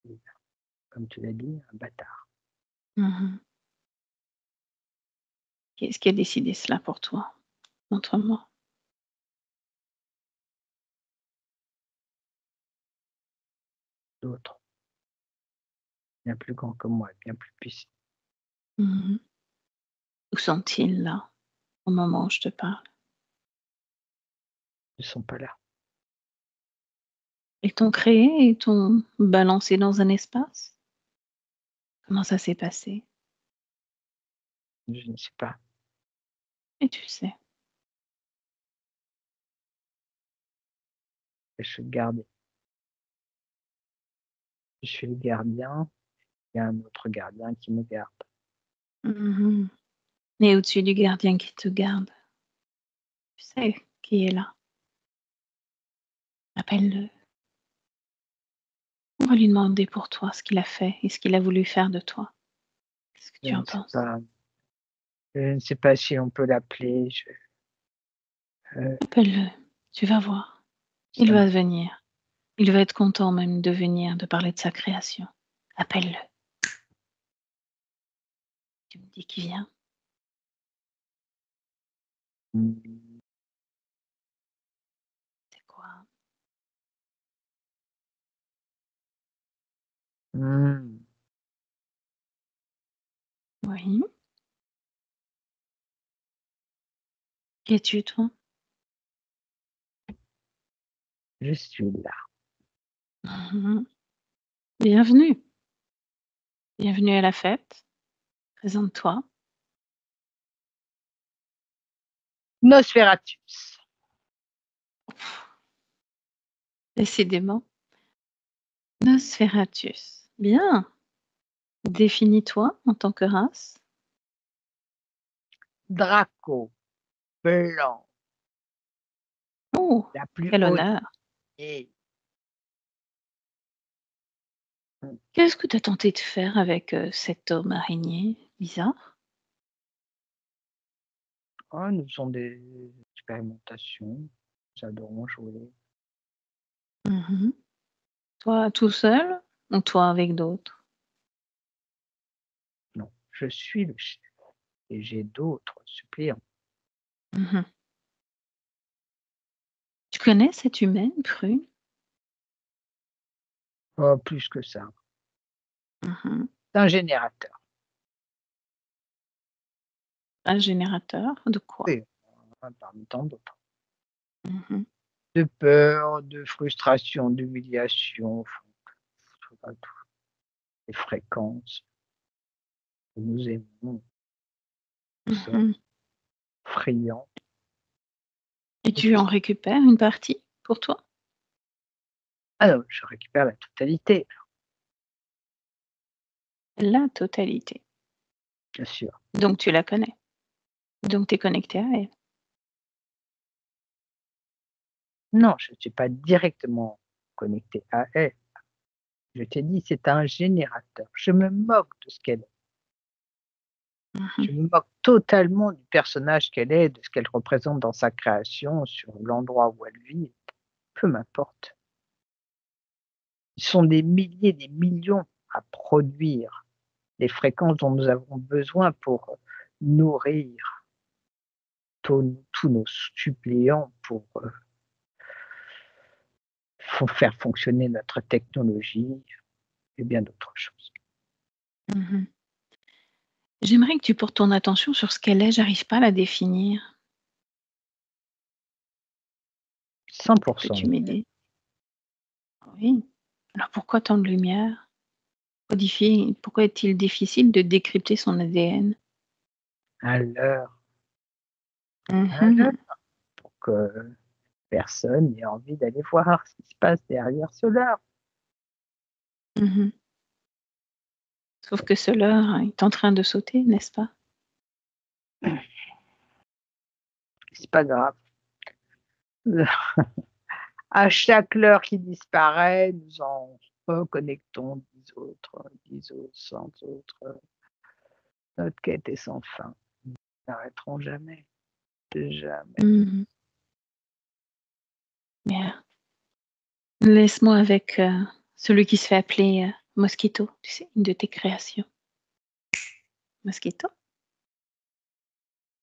Et, comme tu l'as dit, un bâtard. Mhm. Qu'est-ce qui a décidé cela pour toi? Montre-moi. D'autres, bien plus grands que moi, bien plus puissants. Mhm. Où sont-ils là, au moment où je te parle? Ils ne sont pas là. Ils t'ont créé et t'ont balancé dans un espace? Comment ça s'est passé? Je ne sais pas. Et tu sais. Je suis le gardien. Je suis le gardien. Il y a un autre gardien qui me garde. Mhm. Et au-dessus du gardien qui te garde, tu sais qui est là. Appelle-le. On va lui demander pour toi ce qu'il a fait et ce qu'il a voulu faire de toi. Qu'est-ce que Je tu en ne sais penses? pas. Je ne sais pas si on peut l'appeler. Appelle-le. Tu vas voir. Il Ça va me- venir. Il va être content même de venir, de parler de sa création. Appelle-le. Tu me dis qu'il vient. C'est quoi? Hmm. Oui. Qui es-tu, toi? Je suis là. Mhm. Bienvenue. Bienvenue à la fête. Présente-toi. Nosferatus. Décidément. Nosferatus. Bien. Définis-toi en tant que race. Draco. Blanc. Oh, La plus quel haute. honneur. Et Qu'est-ce que tu as tenté de faire avec cet homme araignée bizarre? nous faisons des expérimentations. Nous adorons jouer. Mhm. Toi tout seul ou toi avec d'autres? Non, je suis le chef et j'ai d'autres suppléants. Mhm. Tu connais cette humaine, Prune? Pas plus que ça. Mhm. C'est un générateur. Un générateur de quoi? Oui, parmi tant d'autres. Mhm. De peur, de frustration, d'humiliation, les fréquences que nous aimons, nous sommes Mhm. friands. Et tu en récupères une partie pour toi? Ah non, je récupère la totalité, La totalité. bien sûr. Donc tu la connais. Donc tu es connecté à elle. Non, je ne suis pas directement connecté à elle. Je t'ai dit, c'est un générateur. Je me moque de ce qu'elle est. Je Mhm. me moque totalement du personnage qu'elle est, de ce qu'elle représente dans sa création, sur l'endroit où elle vit. Peu m'importe. Ils sont des milliers, des millions à produire les fréquences dont nous avons besoin pour nourrir tous nos suppléants pour faire fonctionner notre technologie et bien d'autres choses. Mhm. J'aimerais que tu portes ton attention sur ce qu'elle est, j'arrive pas à la définir. 100%. Peux-tu m'aider? Oui. Alors pourquoi tant de lumière? Pourquoi est-il difficile de décrypter son ADN? À l'heure, Mhm. pour que personne n'ait envie d'aller voir ce qui se passe derrière ce leurre. Mhm. Sauf que ce leurre est en train de sauter, n'est-ce pas? C'est pas grave. À chaque leurre qui disparaît, nous en reconnectons 10 autres, 100 autres. Notre quête est sans fin. Nous n'arrêterons jamais. Jamais. Mhm. Bien. Laisse-moi avec celui qui se fait appeler Mosquito, tu sais, une de tes créations. Mosquito?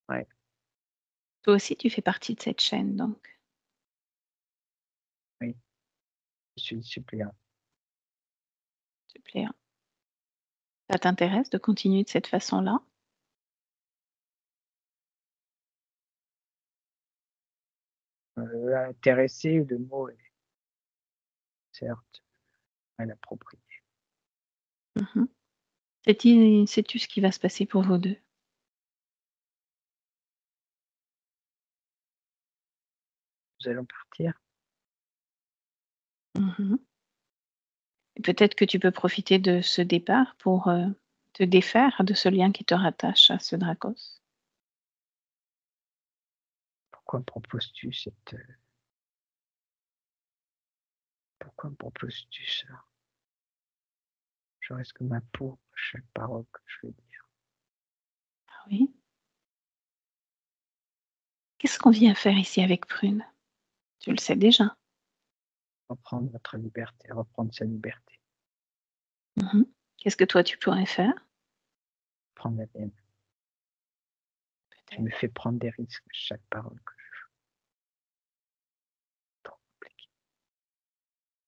Ouais. Toi aussi, tu fais partie de cette chaîne, donc. Oui. Je suis le suppléant. Suppléant. Ça t'intéresse de continuer de cette façon-là? Intéressé, le mot est certes mal approprié. Mhm. Sais-tu ce qui va se passer pour vous deux? Nous allons partir. Mhm. Et peut-être que tu peux profiter de ce départ pour te défaire de ce lien qui te rattache à ce Dracos. Pourquoi me proposes-tu pourquoi me proposes-tu ça? Je risque ma peau à chaque parole que je vais dire. Ah oui? Qu'est-ce qu'on vient faire ici avec Prune? Tu le sais déjà. Reprendre notre liberté, reprendre sa liberté, Mhm. Qu'est-ce que toi tu pourrais faire? prendre la mienne. Tu me fais prendre des risques à chaque parole que je fais. Trop compliqué.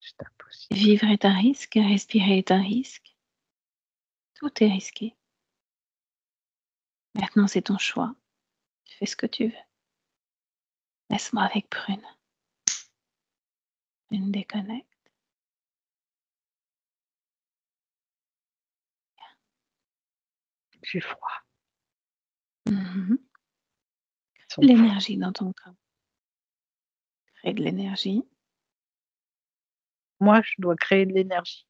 C'est impossible. Vivre est un risque, respirer est un risque. Tout est risqué. Maintenant, c'est ton choix. Tu fais ce que tu veux. Laisse-moi avec Prune. Une déconnecte. J'ai froid. Mhm. Ils sont L'énergie dans ton corps. Crée de l'énergie. Moi, je dois créer de l'énergie.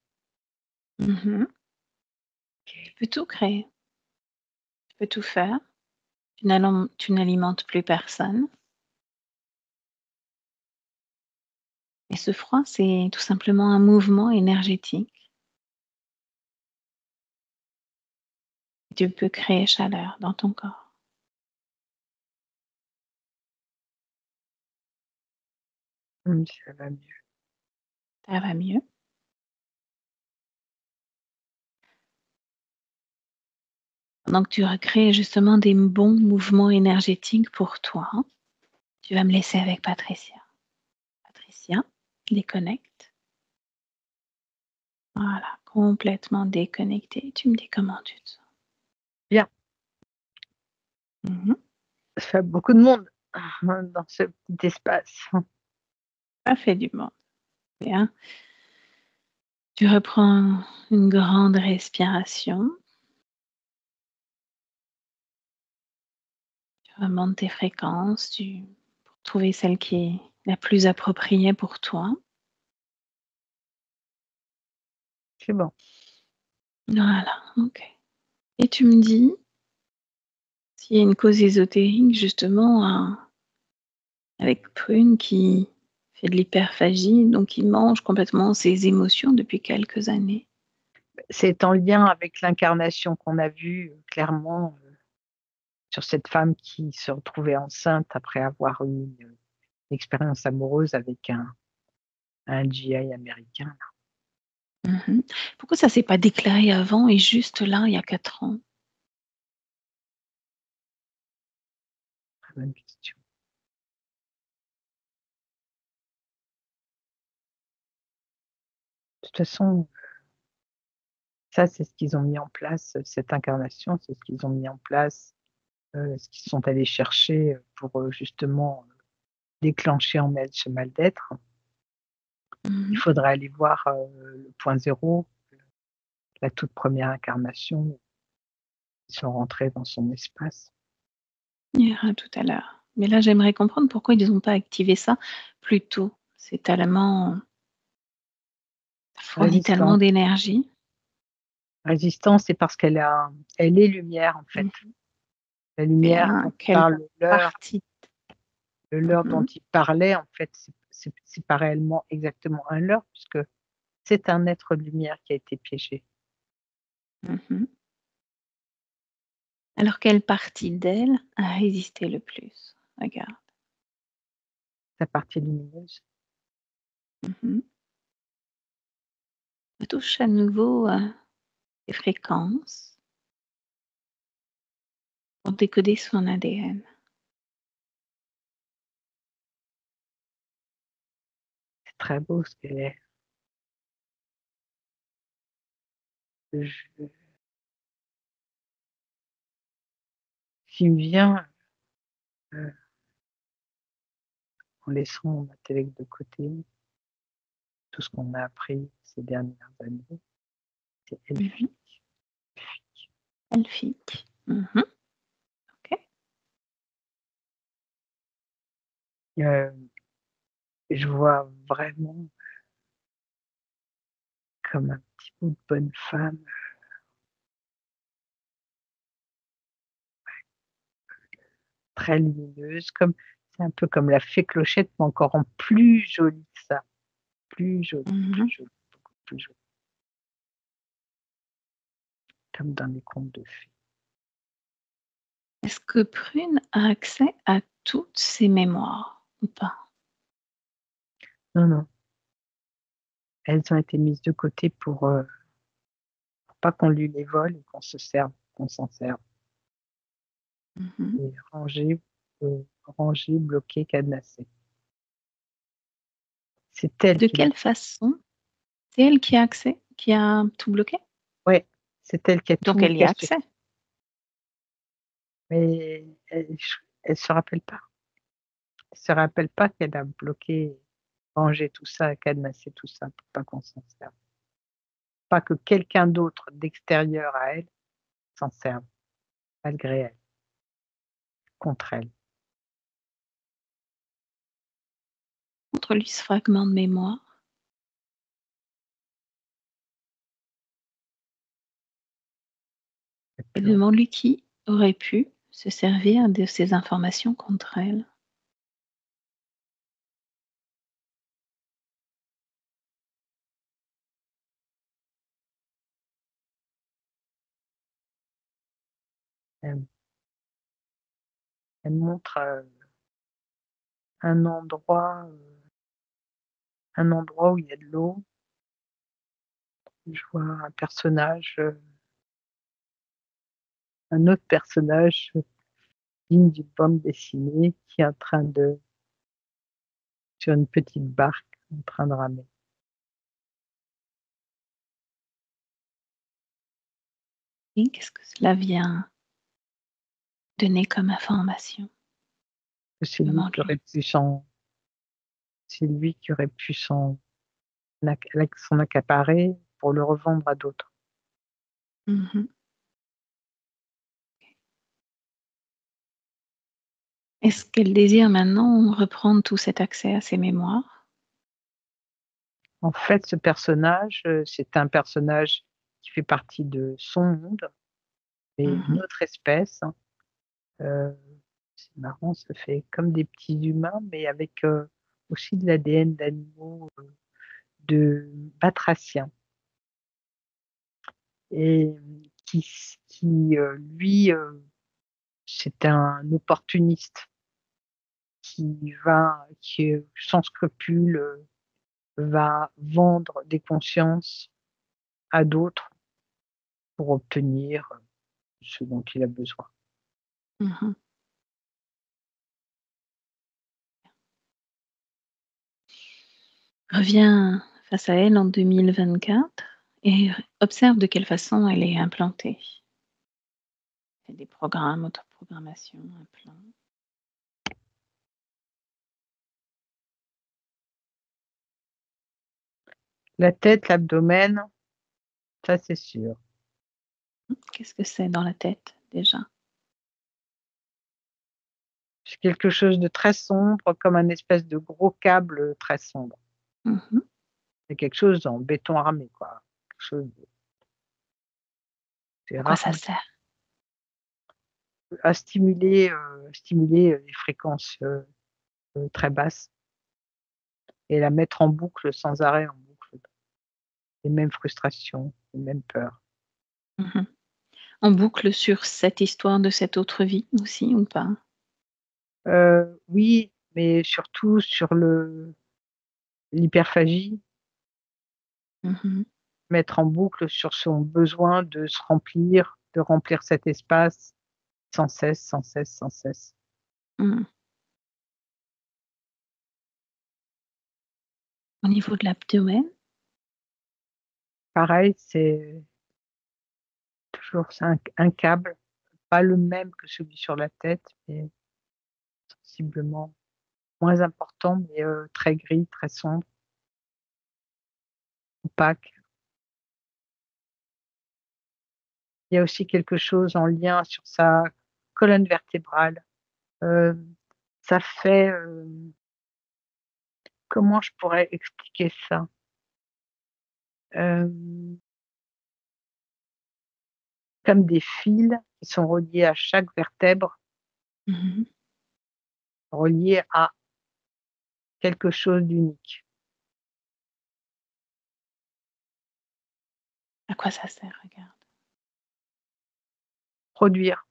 Mhm. Ok. Tu peux tout créer. Tu peux tout faire. Tu n'alimentes plus personne. Et ce froid, c'est tout simplement un mouvement énergétique. Tu peux créer chaleur dans ton corps. Ça va mieux. Ça va mieux. Pendant que tu recrées justement des bons mouvements énergétiques pour toi, tu vas me laisser avec Patricia. Patricia, déconnecte. Voilà, complètement déconnectée. Tu me dis comment tu te sens. Bien. Mhm. Ça fait beaucoup de monde dans ce petit espace. Ça fait du monde. Bien. Tu reprends une grande respiration. Tu remontes tes fréquences pour trouver celle qui est la plus appropriée pour toi. C'est bon. Voilà, ok. Et tu me dis s'il y a une cause ésotérique justement avec Prune qui fait de l'hyperphagie, donc qui mange complètement ses émotions depuis quelques années. C'est en lien avec l'incarnation qu'on a vue clairement sur cette femme qui se retrouvait enceinte après avoir eu une expérience amoureuse avec un GI américain. Mhm. Pourquoi ça s'est pas déclaré avant et juste là, il y a 4 ans? Très bonne question. De toute façon, ça, c'est ce qu'ils ont mis en place, cette incarnation, c'est ce qu'ils ont mis en place, ce qu'ils sont allés chercher pour justement déclenché en elle ce mal d'être. Il Mmh. faudrait aller voir, le point zéro, la toute première incarnation. Ils sont rentrés dans son espace. Il ira tout à l'heure. Mais là, j'aimerais comprendre pourquoi ils ont pas activé ça plus tôt. C'est tellement ça fournit tellement Résistance. d'énergie. Résistance, c'est parce elle est lumière, en fait. Mmh. La Et lumière, quand il quelle parle partie le mmh leurre dont mh. il parlait, en fait, c'est pas réellement exactement un leurre puisque c'est un être de lumière qui a été piégé. Mmh. Alors quelle partie d'elle a résisté le plus? Regarde. Sa partie lumineuse. Mmh. On touche à nouveau, les fréquences pour décoder son ADN. C'est très beau ce qu'elle est. Je Ce qui me vient, heu, en laissant mon intellect de côté, tout ce qu'on a appris ces dernières années, c'est Mmh. elfique. Elfique. Mmh. OK. Heu, je vois vraiment comme un petit bout de bonne femme, très lumineuse, comme c'est un peu comme la fée Clochette, mais encore en plus jolie que ça. Mmh. Plus jolie, beaucoup plus jolie, comme dans les contes de fées. Est-ce que Prune a accès à toutes ses mémoires ou pas? Non, non, elles ont été mises de côté pour pas qu'on lui les vole et qu'on s'en serve Mmh. et rangées, bloquées, cadenassées. C'est elle De qui l'a quelle façon? C'est elle qui a accès? Qui a tout bloqué? Ouais, c'est elle qui a Donc tout elle y a caché, accès? mais elle se rappelle pas. Elle se rappelle pas qu'elle a bloqué, rangé tout ça, cadenassé tout ça pour pas qu'on s'en serve. Pas que quelqu'un d'autre d'extérieur à elle s'en serve, malgré elle, contre elle. Montre-lui ce fragment de mémoire Et et puis demande-lui qui aurait pu se servir de ces informations contre elle. elle elle montre, un endroit, où il y a de l'eau. Je vois un autre personnage, digne d'une bande dessinée qui est en train de sur une petite barque, en train de ramer. Et qu'est-ce que cela vient donner comme information? Que Demande-lui. C'est lui qui aurait pu s'en accaparer pour le revendre à d'autres. Mmh. Est-ce qu'elle désire maintenant reprendre tout cet accès à ses mémoires? En fait, ce personnage, c'est un personnage qui fait partie de son monde, mais une Mmh. autre espèce, hein. C'est marrant, ça fait comme des petits humains, mais avec, aussi de l'ADN d'animaux, de batraciens et lui, c'est un opportuniste qui, sans scrupule, va vendre des consciences à d'autres pour obtenir, ce dont il a besoin. Mmh. Reviens face à elle en 2024 et observe de quelle façon elle est implantée. Il y a des programmes, autoprogrammation, implants. La tête, l'abdomen, ça c'est sûr. Qu'est-ce que c'est dans la tête déjà? C'est quelque chose de très sombre, comme un espèce de gros câble, très sombre. Mmh. C'est quelque chose en béton armé, quoi. Quelque chose de c'est À quoi ça rare sert? à stimuler, les fréquences, très basses et la mettre en boucle sans arrêt, en boucle. Les mêmes frustrations, les mêmes peurs. Mmh. On boucle sur cette histoire de cette autre vie aussi ou pas? Oui, mais surtout sur l'hyperphagie, Mmh. mettre en boucle sur son besoin de se remplir, de remplir cet espace sans cesse, sans cesse, sans cesse. Mmh. Au niveau de l'abdomen? Pareil, c'est toujours c'est un câble, pas le même que celui sur la tête, mais sensiblement moins important, mais très gris, très sombre, opaque. Il y a aussi quelque chose en lien sur sa colonne vertébrale. Hem, Ça fait, comment je pourrais expliquer ça? Hem, Comme des fils qui sont reliés à chaque vertèbre, Mmh. reliés à quelque chose d'unique. À quoi ça sert? Regarde. Produire.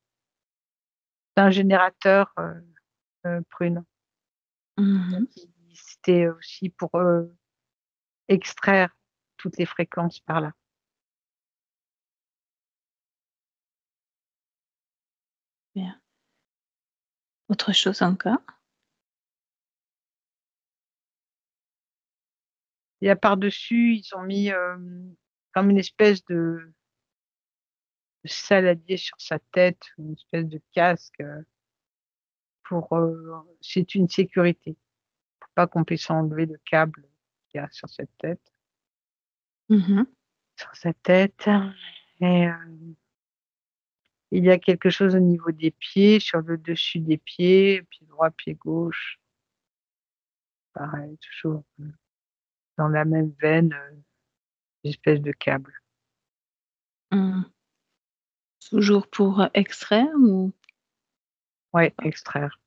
C'est un générateur, prune. Donc Mmh. c'était aussi pour, extraire toutes les fréquences par là. Bien. Autre chose encore? Et à par-dessus, ils ont mis, comme une espèce de saladier sur sa tête, une espèce de casque, pour, c'est une sécurité, pour pas qu'on puisse enlever le câble qu'il y a sur cette tête Mmh. sur sa tête et il y a quelque chose au niveau des pieds, sur le dessus des pieds, pied droit, pied gauche, pareil, toujours, dans la même veine, une espèce de câble. Mmh. Toujours pour, extraire ou Ouais, pas? extraire.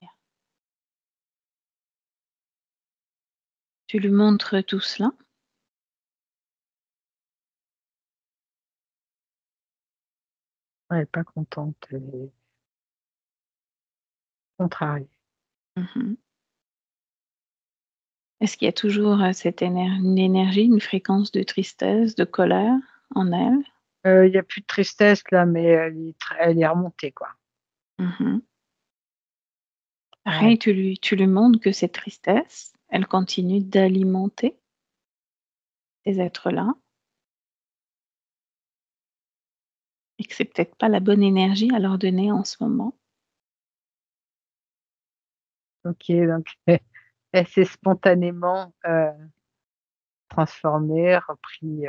Bien. Tu lui montres tout cela? Elle est pas contente, elle est contrariée. Mmh. Est-ce qu'il y a toujours, cette une énergie, une fréquence de tristesse, de colère en elle? Il y a plus de tristesse là, mais elle est remontée, quoi. Mmh. Ouais. Pareil, tu lui montres que cette tristesse, elle continue d'alimenter ces êtres-là et que c'est peut-être pas la bonne énergie à leur donner en ce moment. OK, donc elle s'est spontanément, transformée, repris,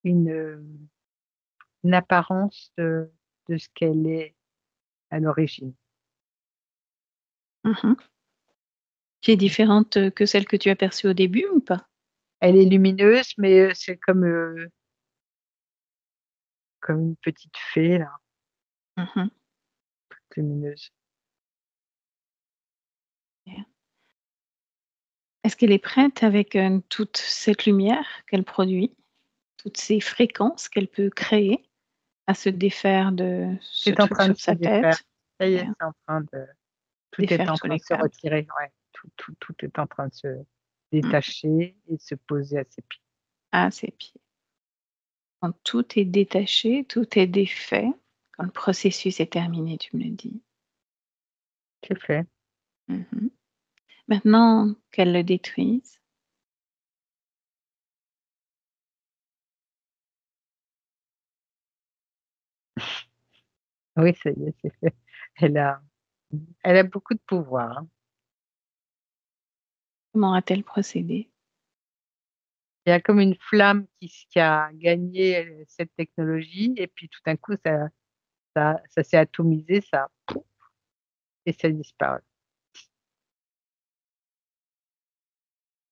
une, une apparence de ce qu'elle est à l'origine. Mmh. Qui est différente, que celle que tu as perçue au début ou pas? Elle est lumineuse, mais c'est comme une petite fée là, Mmh. toute lumineuse. Bien. Est-ce qu'elle est prête avec, toute cette lumière qu'elle produit, toutes ces fréquences qu'elle peut créer, à se défaire de ce C'est en truc train de sur se sa défaire. tête? Ça y est, Bien, c'est en train de tout est défaire en tous train les de se câbles. retirer, ouais. Tout est en train de se Mmh. détacher et de se poser à ses pieds. À ses pieds. Quand tout est détaché, tout est défait, quand le processus est terminé, tu me le dis. C'est fait. Mmh. Maintenant qu'elle le détruise, Oui, ça y est, c'est fait. Elle a elle a beaucoup de pouvoir, hein. Comment a-t-elle procédé? Il y a comme une flamme qui a gagné, cette technologie et puis tout d'un coup ça s'est atomisé, ça pouf et ça a disparu.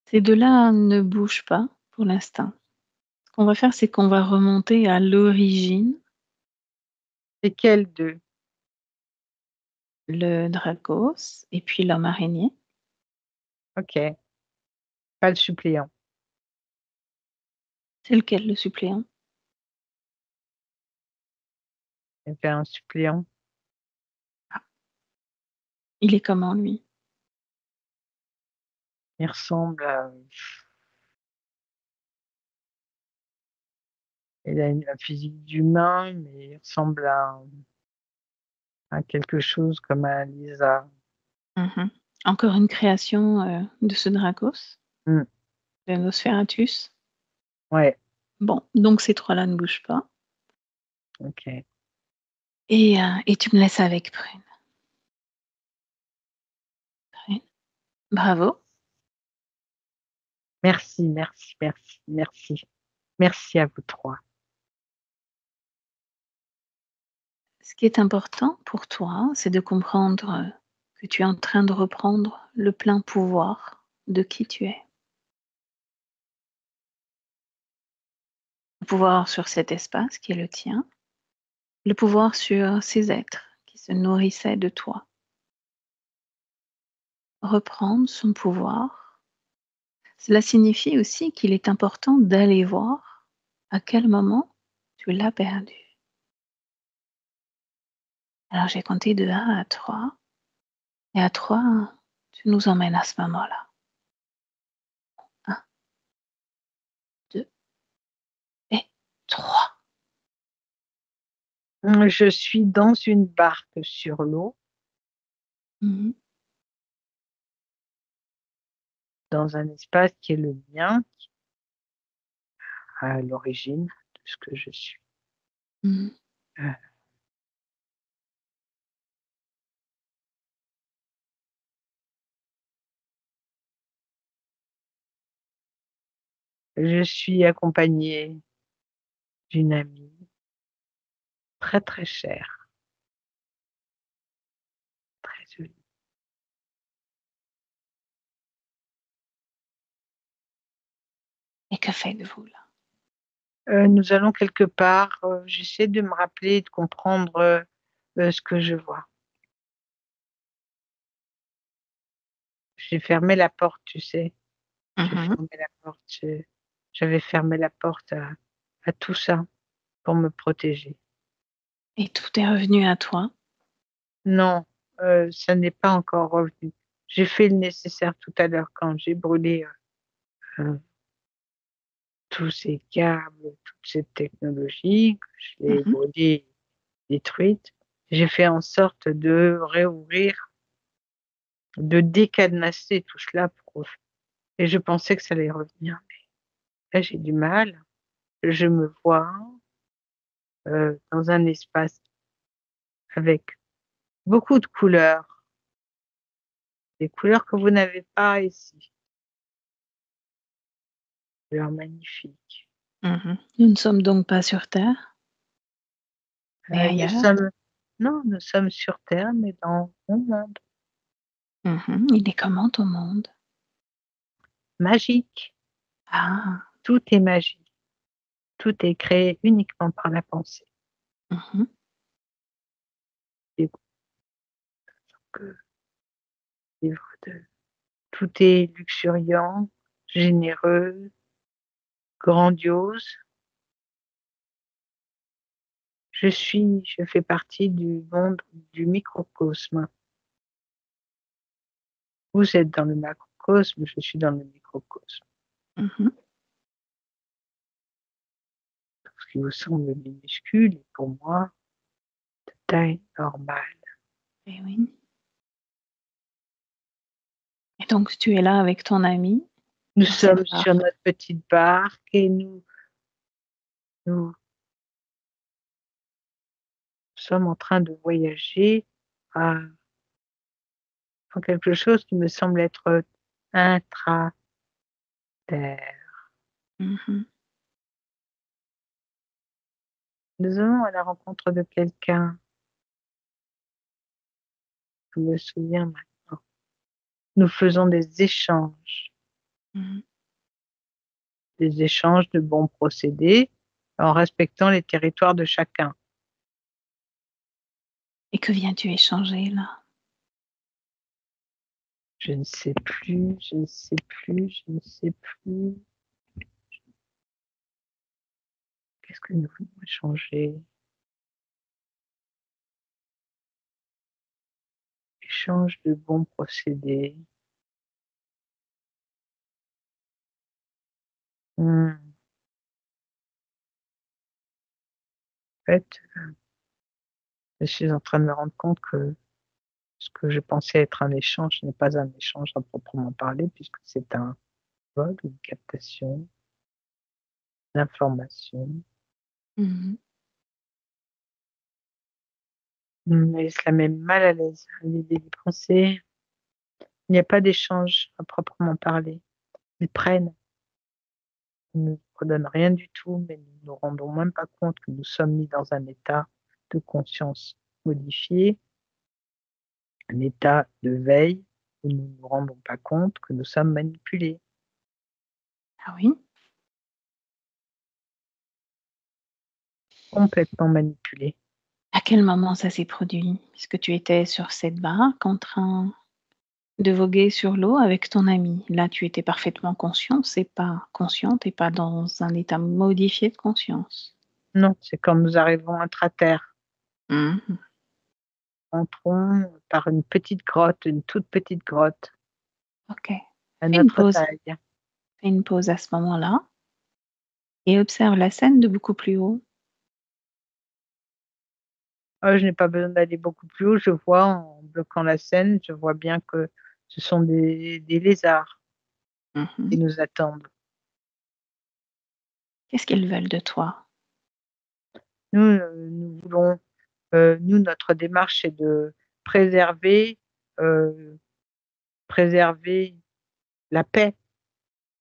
Ces 2-là ne bougent pas pour l'instant. Ce qu'on va faire, c'est qu'on va remonter à l'origine, Lesquels 2? le Dragos et puis l'homme araignée. OK, pas le suppléant. C'est lequel le suppléant? Il y avait un suppléant. Il est comment lui? Il ressemble à il a un physique d'humain, mais il ressemble à quelque chose comme un lézard. Mmh. Encore une création, de ce Dragos, Mmh, de Nosferatu? ouais, Bon, donc ces 3-là ne bougent pas OK. et tu me laisses avec Prune. Prune, bravo. Merci, merci, merci, merci. Merci à vous 3. Ce qui est important pour toi, c'est de comprendre, que tu es en train de reprendre le plein pouvoir de qui tu es. Le pouvoir sur cet espace qui est le tien, le pouvoir sur ces êtres qui se nourrissaient de toi. Reprendre son pouvoir, cela signifie aussi qu'il est important d'aller voir à quel moment tu l'as perdu. Alors j'ai compté de 1 à 3 et à 3, tu nous emmènes à ce moment-là. 1, 2 et 3. Je suis dans une barque sur l'eau, Mmh mh. dans un espace qui est le mien, à l'origine de ce que je suis. Mmh. Heu, je suis accompagnée d'une amie très, très chère, très jolie. Et que faites-vous là? Nous allons quelque part, j'essaie de me rappeler, de comprendre, ce que je vois. J'ai fermé la porte, tu sais? J'ai Mmh. fermé la porte, j'avais fermé la porte à tout ça pour me protéger. Et tout est revenu à toi? Non, ça n'est pas encore revenu. J'ai fait le nécessaire tout à l'heure quand j'ai brûlé, heu, tous ces câbles, toute cette technologie, que je l'ai Mmh. brûlée, détruite. J'ai fait en sorte de réouvrir, de décadenasser tout cela pour et je pensais que ça allait revenir. Là, j'ai du mal. Je me vois, dans un espace avec beaucoup de couleurs, des couleurs que vous n'avez pas ici, couleurs magnifiques. Mmh. Nous ne sommes donc pas sur terre, mais Nous ailleurs? sommes non, nous sommes sur terre, mais dans mon monde Mmh. Il est comment ton monde? magique. Ah! Tout est magie, tout est créé uniquement par la pensée. Mmh. Et que vivre de tout est luxuriant, généreux, grandiose. Je fais partie du monde du microcosme. Vous êtes dans le macrocosme, je suis dans le microcosme. Mmh. Ce qui vous semble minuscule est pour moi de taille normale. Et oui. Et donc tu es là avec ton ami Nous dans cette sommes sur barque? notre petite barque et nous sommes en train de voyager à dans quelque chose qui me semble être, intra-terre. Mhm. Nous allons à la rencontre de quelqu'un. Je me souviens maintenant. Nous faisons des échanges Mhm. de bons procédés en respectant les territoires de chacun. Et que viens-tu échanger là? Je ne sais plus, je ne sais plus, je ne sais plus. Qu'est-ce que nous voulons échanger? Échange de bons procédés. En fait, je suis en train de me rendre compte que ce que je pensais être un échange n'est pas un échange à proprement parler, puisque c'est un vol, une captation d'informations. Mhm. Mais cela met mal à l'aise à l'idée d'y penser. Il n'y a pas d'échange à proprement parler. Ils prennent, ils ne nous redonnent rien du tout, mais nous ne nous rendons même pas compte que nous sommes mis dans un état de conscience modifié, un état de veille où nous ne nous rendons pas compte que nous sommes manipulés. Ah oui? Complètement manipulés. À quel moment ça s'est produit? Puisque tu étais sur cette barque en train de voguer sur l'eau avec ton ami. Là, tu étais parfaitement consciente et pas dans un état modifié de conscience. Non, c'est quand nous arrivons intra-terre. Mhm. Entrons par une petite grotte, une toute petite grotte, OK. à Fais une notre pause. taille. Fais une pause à ce moment-là et observe la scène de beaucoup plus haut. Je n'ai pas besoin d'aller beaucoup plus haut. Je vois, en bloquant la scène, je vois bien que ce sont des lézards qui Mhm. nous attendent. Qu'est-ce qu'ils veulent de toi? Nous, nous voulons, nous, notre démarche, c'est de préserver, heu, préserver la paix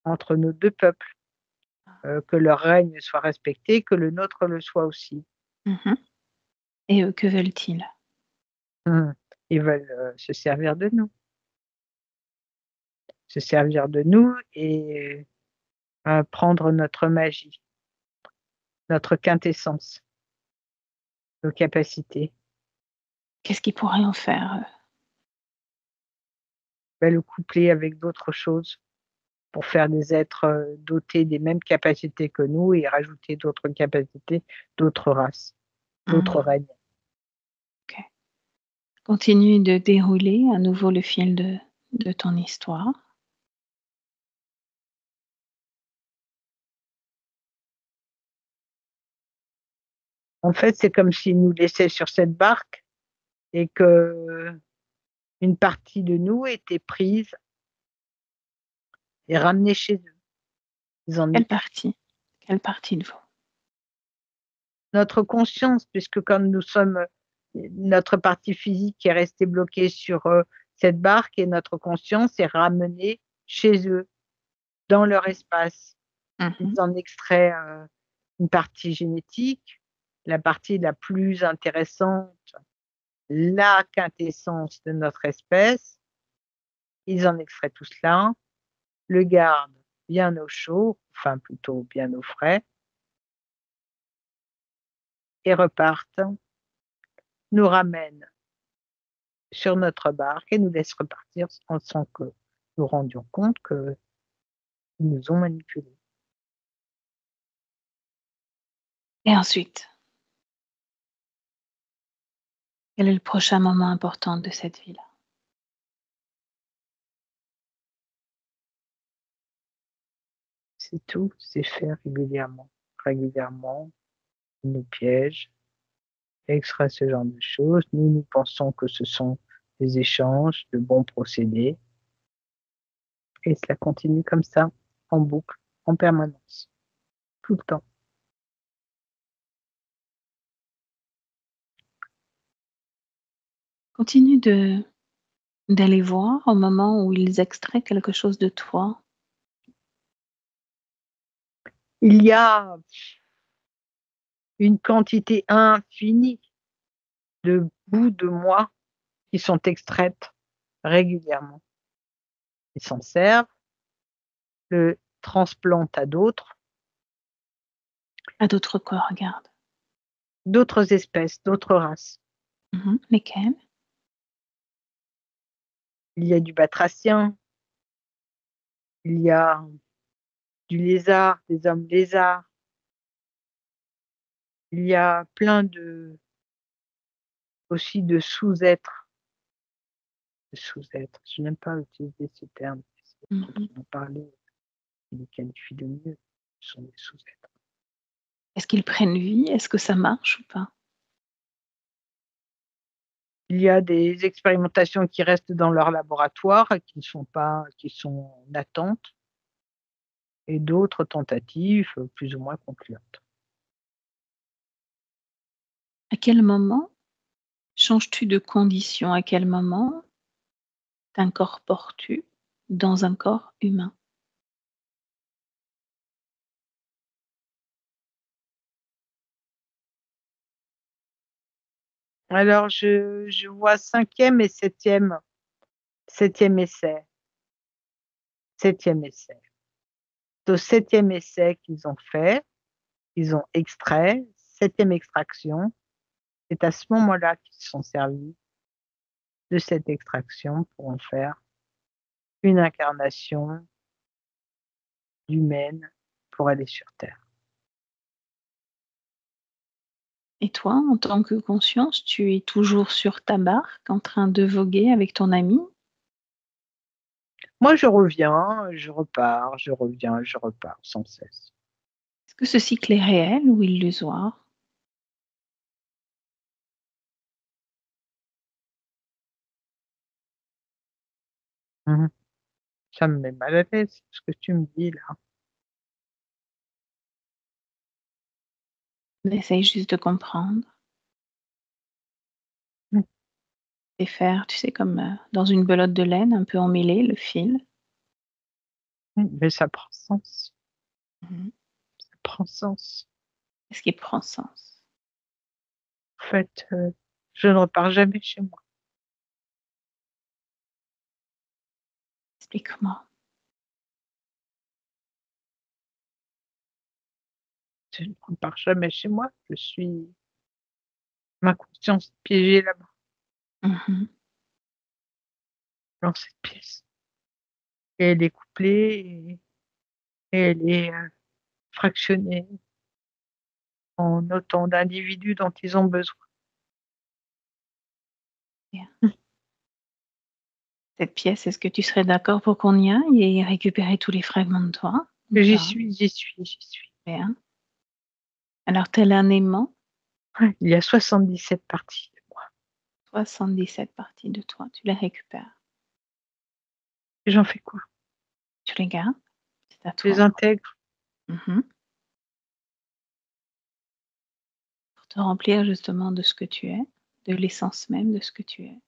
entre nos 2 peuples, que leur règne soit respecté, que le nôtre le soit aussi. Mhm. Et eux, que veulent-ils? Mmh. Ils veulent, se servir de nous. Se servir de nous et prendre notre magie, notre quintessence, nos capacités. Qu'est-ce qu'ils pourraient en faire, eux? Le coupler avec d'autres choses pour faire des êtres, dotés des mêmes capacités que nous et rajouter d'autres capacités, d'autres races, d'autres Mmh. règnes. OK. Continue de dérouler à nouveau le fil de ton histoire. En fait, c'est comme s'ils nous laissaient sur cette barque et qu'une partie de nous était prise et ramenée chez eux. Ils en Quelle étaient partie? Quelle partie de vous? notre conscience, puisque comme nous sommes, notre partie physique est restée bloquée sur, cette barque et notre conscience est ramenée chez eux, dans leur espace. Ils Mmh. en extraient, une partie génétique, la partie la plus intéressante, la quintessence de notre espèce. Ils en extraient tout cela, le gardent bien au chaud, enfin plutôt bien au frais et repartent, nous ramènent sur notre barque et nous laissent repartir sans que nous rendions compte qu'ils nous ont manipulés. Et ensuite? Quel est le prochain moment important de cette vie-là? C'est tout, c'est fait régulièrement. Régulièrement, ils nous piègent, extraient ce genre de choses. Nous, nous pensons que ce sont des échanges de bons procédés et cela continue comme ça, en boucle, en permanence, tout le temps. Continue de d'aller voir au moment où ils extraient quelque chose de toi? Il y a une quantité infinie de bouts de moi qui sont extraites régulièrement. Ils s'en servent, le transplantent à d'autres D'autres quoi, regarde? espèces, d'autres races. Lesquels? Il y a du batracien, il y a du lézard, des hommes lézards, il y a plein aussi de sous-êtres. De sous-êtres, je n'aime pas utiliser ce terme, quand on en parlait, il les qualifie de mieux, ce sont des sous-êtres. Est-ce qu'ils prennent vie? Est-ce que ça marche ou pas? Il y a des expérimentations qui restent dans leur laboratoire et qui sont en attente, et d'autres tentatives, plus ou moins concluantes. À quel moment changes-tu de condition? À quel moment t'incorpores-tu dans un corps humain? Alors je vois 5e et 7e essai, 7e essai. Au 7e essai qu'ils ont fait, ils ont extrait, 7e extraction, c'est à ce moment-là qu'ils se sont servis de cette extraction pour en faire une incarnation humaine pour aller sur terre. Et toi, en tant que conscience, tu es toujours sur ta barque en train de voguer avec ton ami? Moi, je reviens, je repars, je reviens, je repars sans cesse. Est-ce que ce cycle est réel ou illusoire? Mmh. Ça me met mal à l'aise, ce que tu me dis là. Essaye juste de comprendre Mmh. et faire, tu sais, comme dans une belote de laine, un peu emmêler le fil. Mais ça prend sens, Mmh. ça prend sens. Qu'est-ce qui prend sens? En fait, je ne repars jamais chez moi. Explique-moi. Je ne repars jamais chez moi. Ma conscience est piégée là-bas, Mmh. dans cette pièce, et elle est couplée et elle est, fractionnée en autant d'individus dont ils ont besoin. Bien. Cette pièce, est-ce que tu serais d'accord pour qu'on y aille et récupérer tous les fragments de toi ou J'y pas? suis, j'y suis, j'y suis. Bien. Alors tel un aimant, Ouais, il y a 77 parties de moi 77 parties de toi, tu les récupères. et j'en fais quoi? Tu les gardes, c'est à Je les toi. intègre. Mmh. Pour te remplir justement de ce que tu es, de l'essence même de ce que tu es.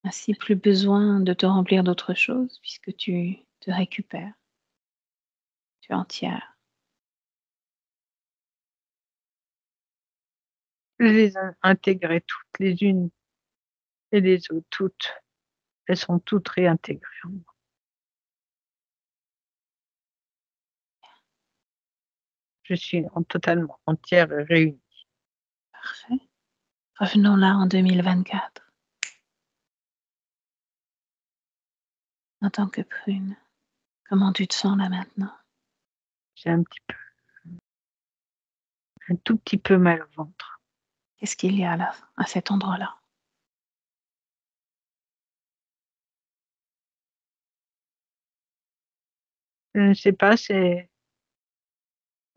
Ainsi, plus besoin de te remplir d'autre chose puisque tu te récupères. Tu es entière. Je les ai intégrées toutes les unes et les autres, toutes. Elles sont toutes réintégrées en moi. Je suis totalement entière et réunie. Parfait. Revenons là en 2024. En tant que prune, comment tu te sens là maintenant? J'ai un tout petit peu mal au ventre. Qu'est-ce qu'il y a là, à cet endroit-là? Je ne sais pas, ça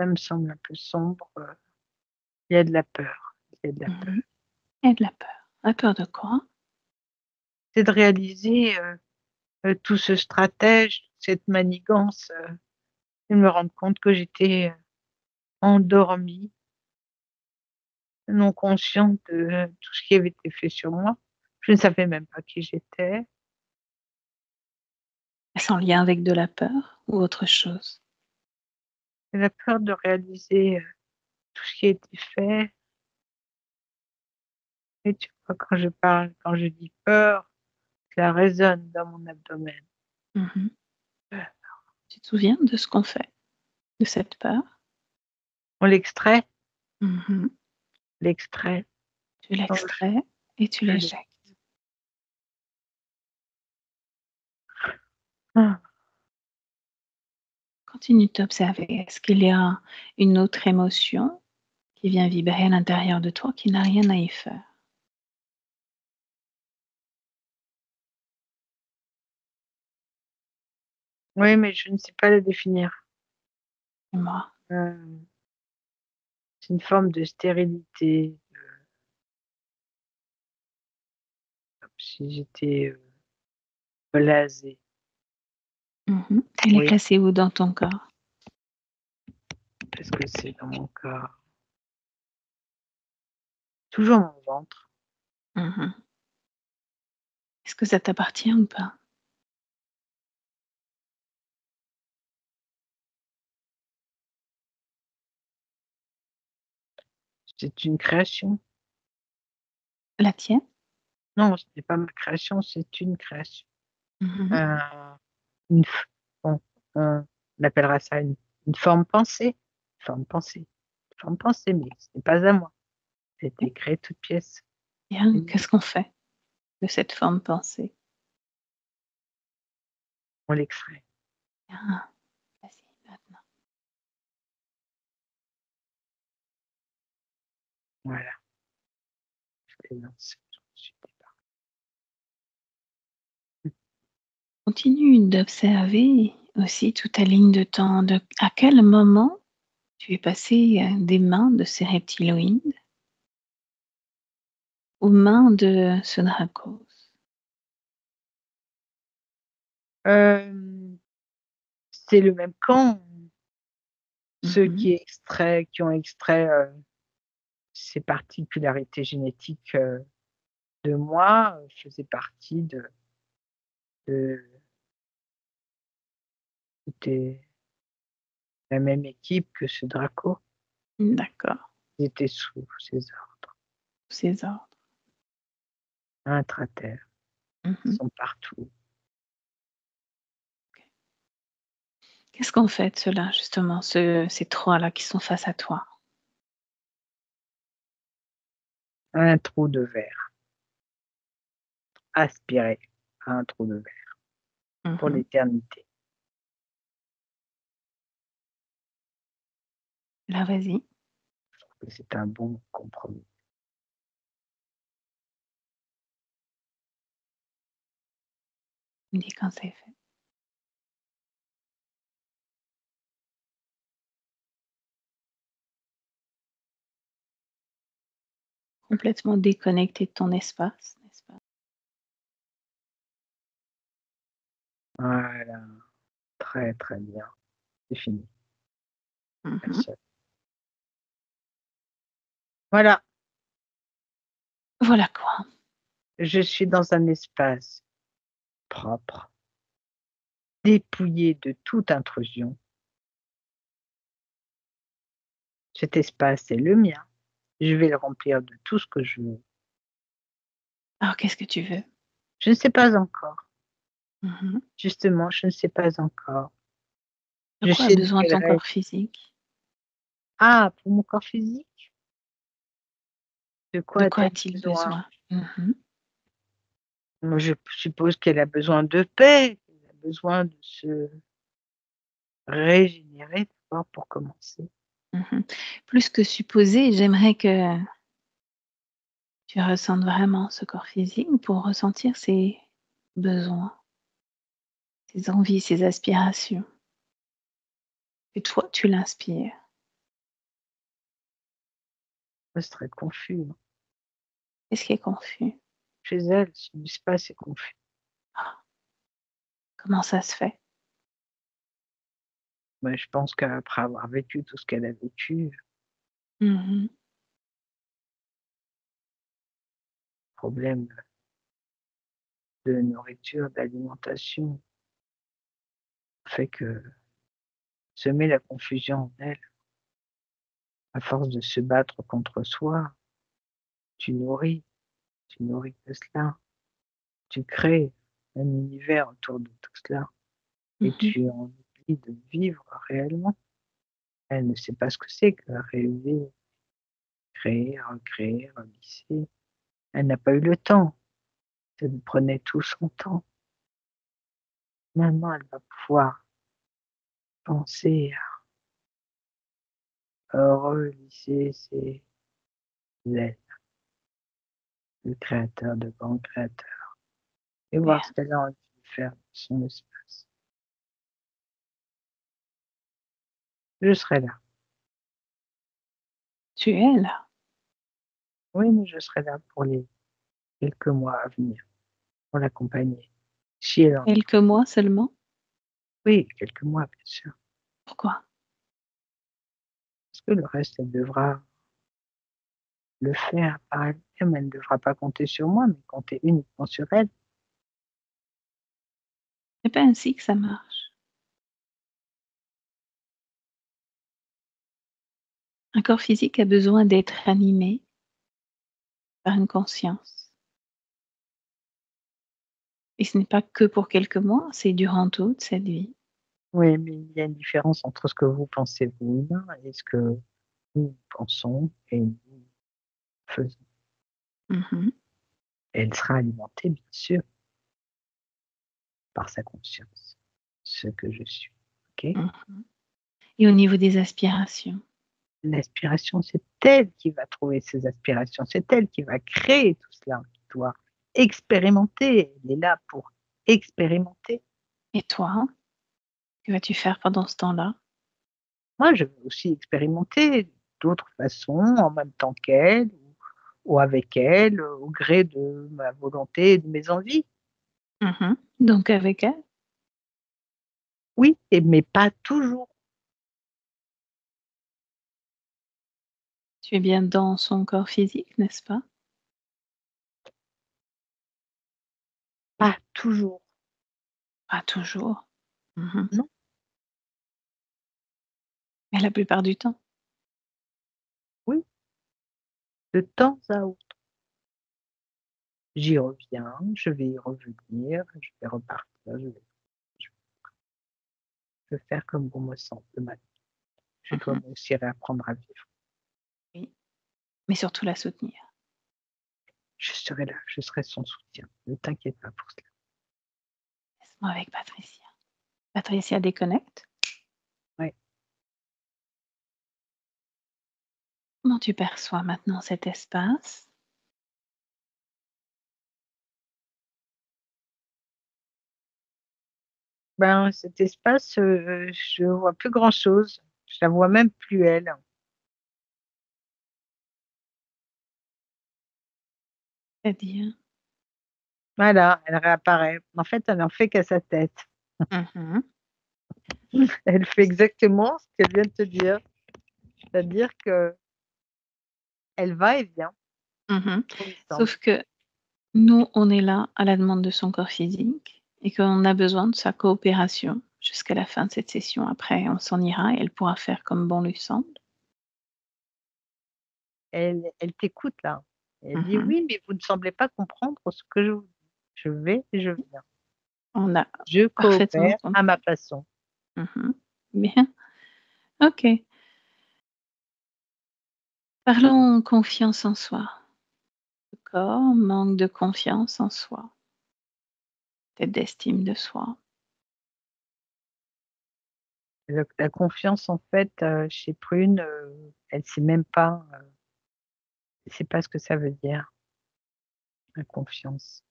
me semble un peu sombre. Il y a de la peur. Il y a de la peur. Mmh. Et de la peur. La peur de quoi? C'est de réaliser, tout ce stratège, cette manigance, et me rendre compte que j'étais, endormie, non consciente de tout ce qui avait été fait sur moi. Je ne savais même pas qui j'étais. Est-ce en lien avec de la peur ou autre chose? Et la peur de réaliser, tout ce qui a été fait. Et tu vois, quand je dis peur, cela résonne dans mon abdomen. Mmh. Tu te souviens de ce qu'on fait de cette peur? On l'extrait, Mmh. l'extrait. Tu Oh, l'extrais et tu je l'ai. l'éjectes. Ah, Continue de t'observer. Est-ce qu'il y a une autre émotion qui vient vibrer à l'intérieur de toi qui n'a rien à y faire? oui, mais je ne sais pas la définir. Dis-moi. Hem, c'est une forme de stérilité, comme si j'étais, blasée. Mmh. Elle est Oui, placée où dans ton corps? parce que c'est dans mon corps. Toujours mon ventre. Mmh. Est-ce que ça t'appartient ou pas? C'est une création. La tienne? Non, ce n'est pas ma création, c'est une création. Mmh. Heu, une f bon, on appellera ça une forme pensée. Forme pensée. Forme pensée, mais ce n'est pas à moi. Ça a été créé toute pièce. Bien, Mmh. qu'est-ce qu'on fait de cette forme pensée? On l'extrait. Bien, vas-y maintenant. Voilà, je l'énonce. Je suis débarrassée. Continue d'observer aussi toute ta ligne de temps, de à quel moment tu es passé, des mains de ces reptiloïdes aux mains de ce Dracos. C'est le même camp. Ceux Mmh. qui ont extrait, ces particularités génétiques, de moi, faisaient partie de c'était la même équipe que ce Draco. D'accord, Ils étaient sous ses ordres, sous ses ordres. intra-terre. Ils Mmh. sont partout. Qu'est-ce qu'on fait de ceux-là justement, ces 3 là qui sont face à toi? Un trou de verre, aspiré à un trou de verre pour Mmh. l'éternité. Là, vas-y, C'est un bon compromis. me dis quand c'est fait. Complètement déconnecté de ton espace, n'est-ce pas? Voilà, très, très bien. C'est fini. Mmh. Merci. Voilà, Voilà quoi. je suis dans un espace propre, dépouillé de toute intrusion. Cet espace est le mien. Je vais le remplir de tout ce que je veux. Alors qu'est-ce que tu veux? Je ne sais pas encore. Mmh. Justement, je ne sais pas encore. De Je quoi a sais de besoin quel ton rêve. corps physique? Ah, pour mon corps physique? De De quoi quoi a-t-elle a-t-il besoin? besoin? Mmh. Moi, je suppose qu'elle a besoin de paix, elle a besoin de se régénérer d'abord pour commencer. Mmh. Plus que supposer, j'aimerais que tu ressentes vraiment ce corps physique pour ressentir ses besoins, ses envies, ses aspirations. Et toi, tu l'inspires. C'est très confus, hein. Qu'est-ce qui est confus? Chez elle, son espace est confus. Ah, comment ça se fait? Mais je pense qu'après avoir vécu tout ce qu'elle a vécu, Mmh. problème. de nourriture, d'alimentation, fait que semer la confusion en elle, à force de se battre contre soi, tu nourris, tu nourris que cela, tu crées un univers autour de tout cela et Mmh. tu en oublies de vivre réellement. Elle ne sait pas ce que c'est que rêver, créer, recréer, relisser. Elle n'a pas eu le temps. Ça lui prenait tout son temps. Maintenant, elle va pouvoir penser à relisser ses ailes, le créateur de grands créateurs, et Bien. voir ce qu'elle a envie de faire de son espace. Je serai là. Tu es là. Oui, mais je serai là pour les quelques mois à venir, pour l'accompagner. Si elle en a. Quelques mois seulement? Oui, quelques mois, bien sûr. Pourquoi? Parce que le reste, elle devra le faire par elle-même. Elle ne devra pas compter sur moi, mais compter uniquement sur elle. C'est pas ainsi que ça marche. Un corps physique a besoin d'être animé par une conscience. Et ce n'est pas que pour quelques mois, c'est durant toute cette vie. Oui, mais il y a une différence entre ce que vous pensez vous et ce que nous pensons et nous faisons. Mmh. Elle sera alimentée, bien sûr, par sa conscience, ce que je suis. OK? Mmh. Et au niveau des aspirations? L'aspiration, c'est elle qui va trouver ses aspirations, c'est elle qui va créer tout cela, qui doit expérimenter. Elle est là pour expérimenter. Et toi? Que vas-tu faire pendant ce temps-là? Moi, je veux aussi expérimenter d'autres façons en même temps qu'elle ou avec elle, au gré de ma volonté et de mes envies. Mmh. Donc avec elle? Oui, et mais pas toujours, Tu es bien dans son corps physique, n'est-ce pas? pas toujours. Pas toujours. Mmh. Non, Mais la plupart du temps? oui, de temps à autre. J'y reviens, je vais y revenir, je vais repartir, je vais faire comme bon me semble maintenant. Je dois Mmh. moi aussi réapprendre à vivre. Oui, mais surtout la soutenir. Je serai là, je serai son soutien. Ne t'inquiète pas pour cela. Laisse-moi avec Patricia. Patricia déconnecte. Ouais. Comment tu perçois maintenant cet espace? Ben, cet espace, je vois plus grand-chose. Je la vois même plus elle. C'est-à-dire? Voilà, elle réapparaît. En fait, elle n'en fait qu'à sa tête. Mmh. Elle fait exactement ce qu'elle vient de te dire. C'est-à-dire qu'elle va et vient, Mmh. comme il semble. Sauf que nous, on est là à la demande de son corps physique et qu'on a besoin de sa coopération jusqu'à la fin de cette session. Après, on s'en ira et elle pourra faire comme bon lui semble. Elle t'écoute là. Elle dit: Mmh. «Oui, mais vous ne semblez pas comprendre ce que je vous dis. Je vais et je viens. On a Je parfaitement coopère à compris. ma façon». Mmh. Bien, OK. Parlons confiance en soi. Le corps manque de confiance en soi, peut-être d'estime de soi. La confiance en fait, chez Prune, elle sait même pas, elle sait pas ce que ça veut dire, la confiance.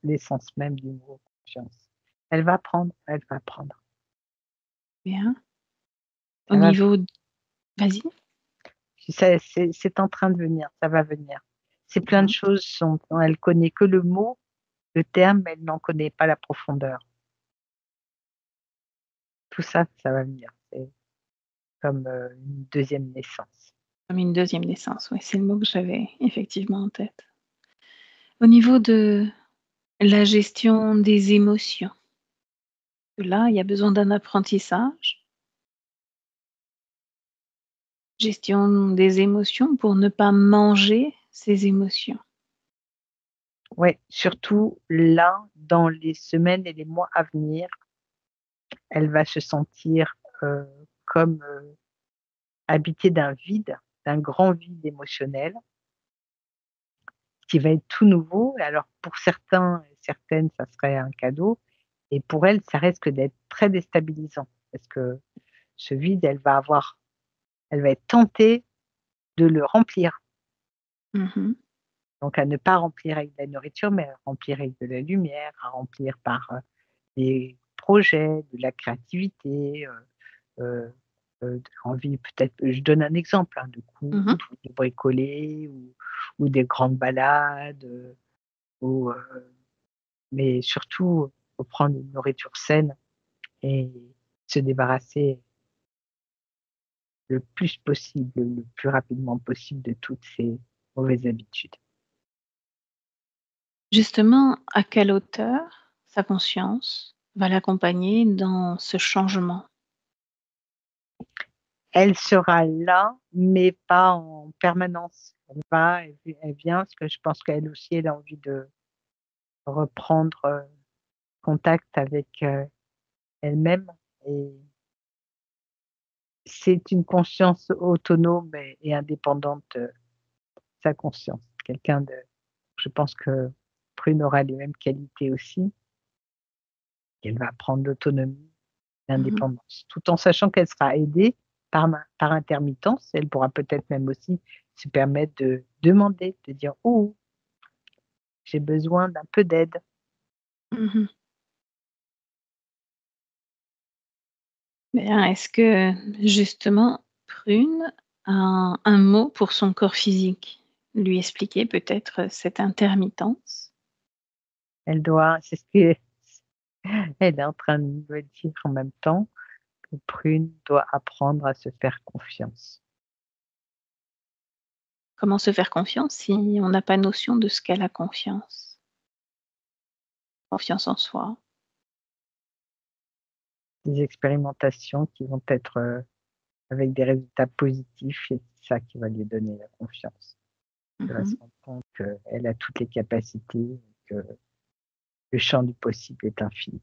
L'essence même du mot confiance. Elle va apprendre, elle va apprendre. Bien. Au Ça va niveau d Vas-y. Ça c'est en train de venir, ça va venir. C'est plein de Mmh. choses sont elle connaît que le mot, le terme, mais elle n'en connaît pas la profondeur. Tout ça, ça va venir. C'est comme, une deuxième naissance. Comme une deuxième naissance, oui, c'est le mot que j'avais effectivement en tête. Au niveau de la gestion des émotions. Là, il y a besoin d'un apprentissage. Gestion des émotions pour ne pas manger ses émotions. Ouais, surtout là, dans les semaines et les mois à venir, elle va se sentir, comme, habitée d'un vide, d'un grand vide émotionnel qui va être tout nouveau. Alors pour certains et certaines, ça serait un cadeau et pour elle, ça risque d'être très déstabilisant parce que ce vide, elle va être tentée de le remplir. Mmh. Donc à ne pas remplir avec de la nourriture, mais à remplir avec de la lumière, à remplir par, des projets, de la créativité, heu envie peut-être je donne un exemple, hein, de Mmh coudre mh. ou de bricoler ou des grandes balades, ou, mais surtout, faut prendre une nourriture saine et se débarrasser le plus possible, le plus rapidement possible de toutes ces mauvaises habitudes. Justement, à quelle hauteur sa conscience va l'accompagner dans ce changement? Elle sera là, mais pas en permanence. Elle vient parce que je pense qu'elle aussi, elle a envie de reprendre, contact avec, elle-même et c'est une conscience autonome et indépendante, sa conscience. Quelqu'un de je pense que Prune aura les mêmes qualités aussi. Elle va prendre l'autonomie, Mmh mh. l'indépendance, tout en sachant qu'elle sera aidée par intermittence. Elle pourra peut-être même aussi se permettre de demander, de dire: «Oh, j'ai besoin d'un peu d'aide». Mmh. Bien, est-ce que justement Prune a un mot pour son corps physique? Lui expliquer peut-être cette intermittence? C'est ce que elle est en train de me dire en même temps que Prune doit apprendre à se faire confiance. Comment se faire confiance si on n'a pas notion de ce qu'est la confiance? Confiance en soi. Des expérimentations qui vont être, avec des résultats positifs et c'est ça qui va lui donner la confiance. Elle va Mmh. se rendre compte qu'elle a toutes les capacités, que le champ du possible est infini.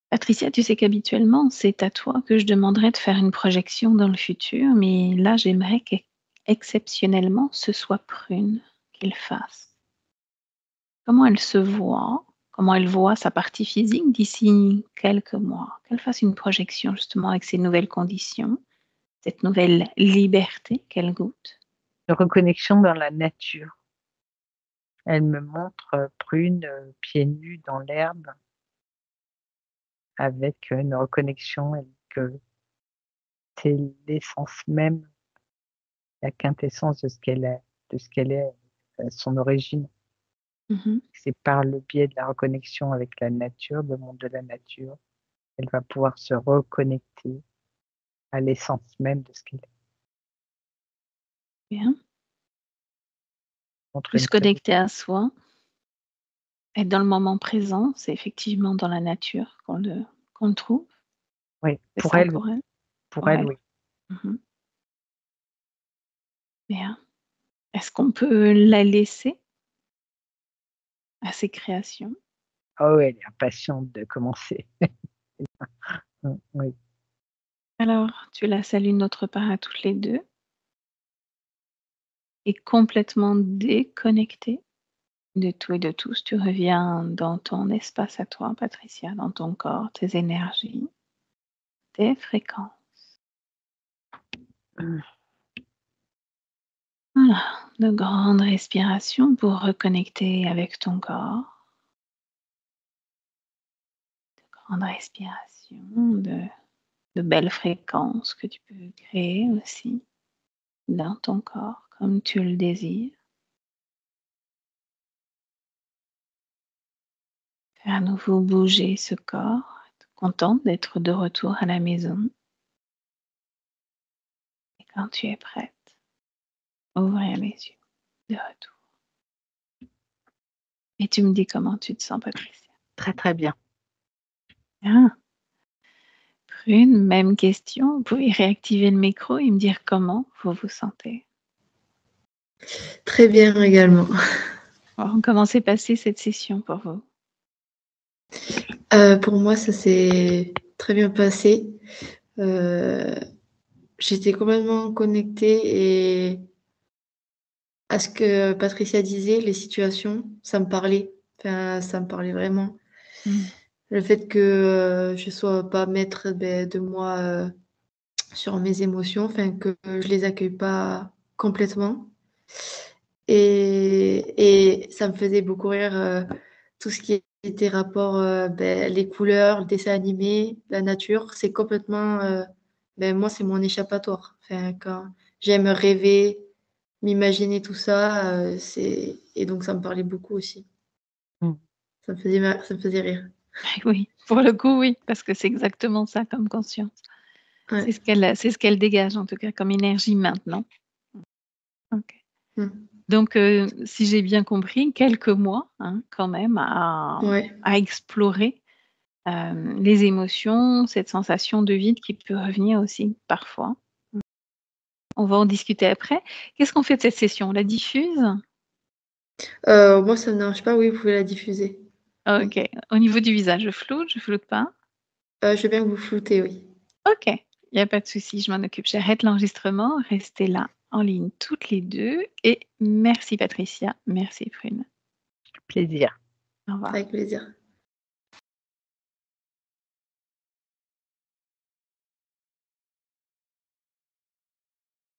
Patricia, tu sais qu'habituellement, c'est à toi que je demanderais de faire une projection dans le futur, mais là, j'aimerais qu'exceptionnellement, ce soit Prune qui le fasse. Comment elle se voit? Comment elle voit sa partie physique d'ici quelques mois? Qu'elle fasse une projection justement avec ces nouvelles conditions, cette nouvelle liberté qu'elle goûte. De reconnexion dans la nature. Elle me montre, Prune, pieds nus dans l'herbe avec, une reconnexion avec, c'est l'essence même, la quintessence de ce qu'elle est, son origine. Mmh. C'est par le biais de la reconnexion avec la nature, le monde de la nature, elle va pouvoir se reconnecter à l'essence même de ce qu'elle est. Bien. Montre Plus une connexion. connecté à soi, être dans le moment présent, c'est effectivement dans la nature qu'on le trouve. Oui, C'est pour ça elle, oui. pour elle? Pour Pour elle, elle. oui. Mmh. Bien. Est-ce qu'on peut la laisser à ses créations? Ah ouais, elle est impatiente de commencer. Oui. Alors, tu la salues de notre part à toutes les 2 et complètement déconnectée de tout et de tous, tu reviens dans ton espace à toi, Patricia, dans ton corps, tes énergies, tes fréquences. Mmh. Voilà, de grandes respirations pour reconnecter avec ton corps, de grandes respirations, de belles fréquences que tu peux créer aussi dans ton corps comme tu le désires. Faire à nouveau bouger ce corps, être contente d'être de retour à la maison. Et quand tu es prête, ouvrir les yeux de retour. Et tu me dis comment tu te sens, Patricia. Très, très bien. Ah. Prune, même question. Vous pouvez réactiver le micro et me dire comment vous vous sentez. Très bien également. Alors, comment s'est passée cette session pour vous? Pour moi, ça s'est très bien passé. J'étais complètement connectée et à ce que Patricia disait, les situations, ça me parlait. Enfin, ça me parlait vraiment. Le fait que je sois pas maître de moi sur mes émotions, enfin que je les accueille pas complètement. Et ça me faisait beaucoup rire tout ce qui était rapport, les couleurs, le dessin animé, la nature, c'est complètement, moi, c'est mon échappatoire. Enfin, quand j'aime rêver, m'imaginer tout ça, et donc ça me parlait beaucoup aussi. Ça me faisait rire. Oui, pour le coup, oui, parce que c'est exactement ça comme conscience. Ouais. C'est ce qu'elle dégage, en tout cas, comme énergie maintenant. Ok. Mm. Donc, si j'ai bien compris, quelques mois, quand même, à explorer les émotions, cette sensation de vide qui peut revenir aussi parfois. On va en discuter après. Qu'est-ce qu'on fait de cette session? On la diffuse? Moi, ça ne marche pas. Oui, vous pouvez la diffuser. Ok. Au niveau du visage, je floute pas? Je veux bien que vous floutez, oui. Ok, il n'y a pas de souci, je m'en occupe. J'arrête l'enregistrement. Restez là en ligne toutes les deux. Et merci Patricia, merci Prune. Plaisir. Au revoir. Avec plaisir.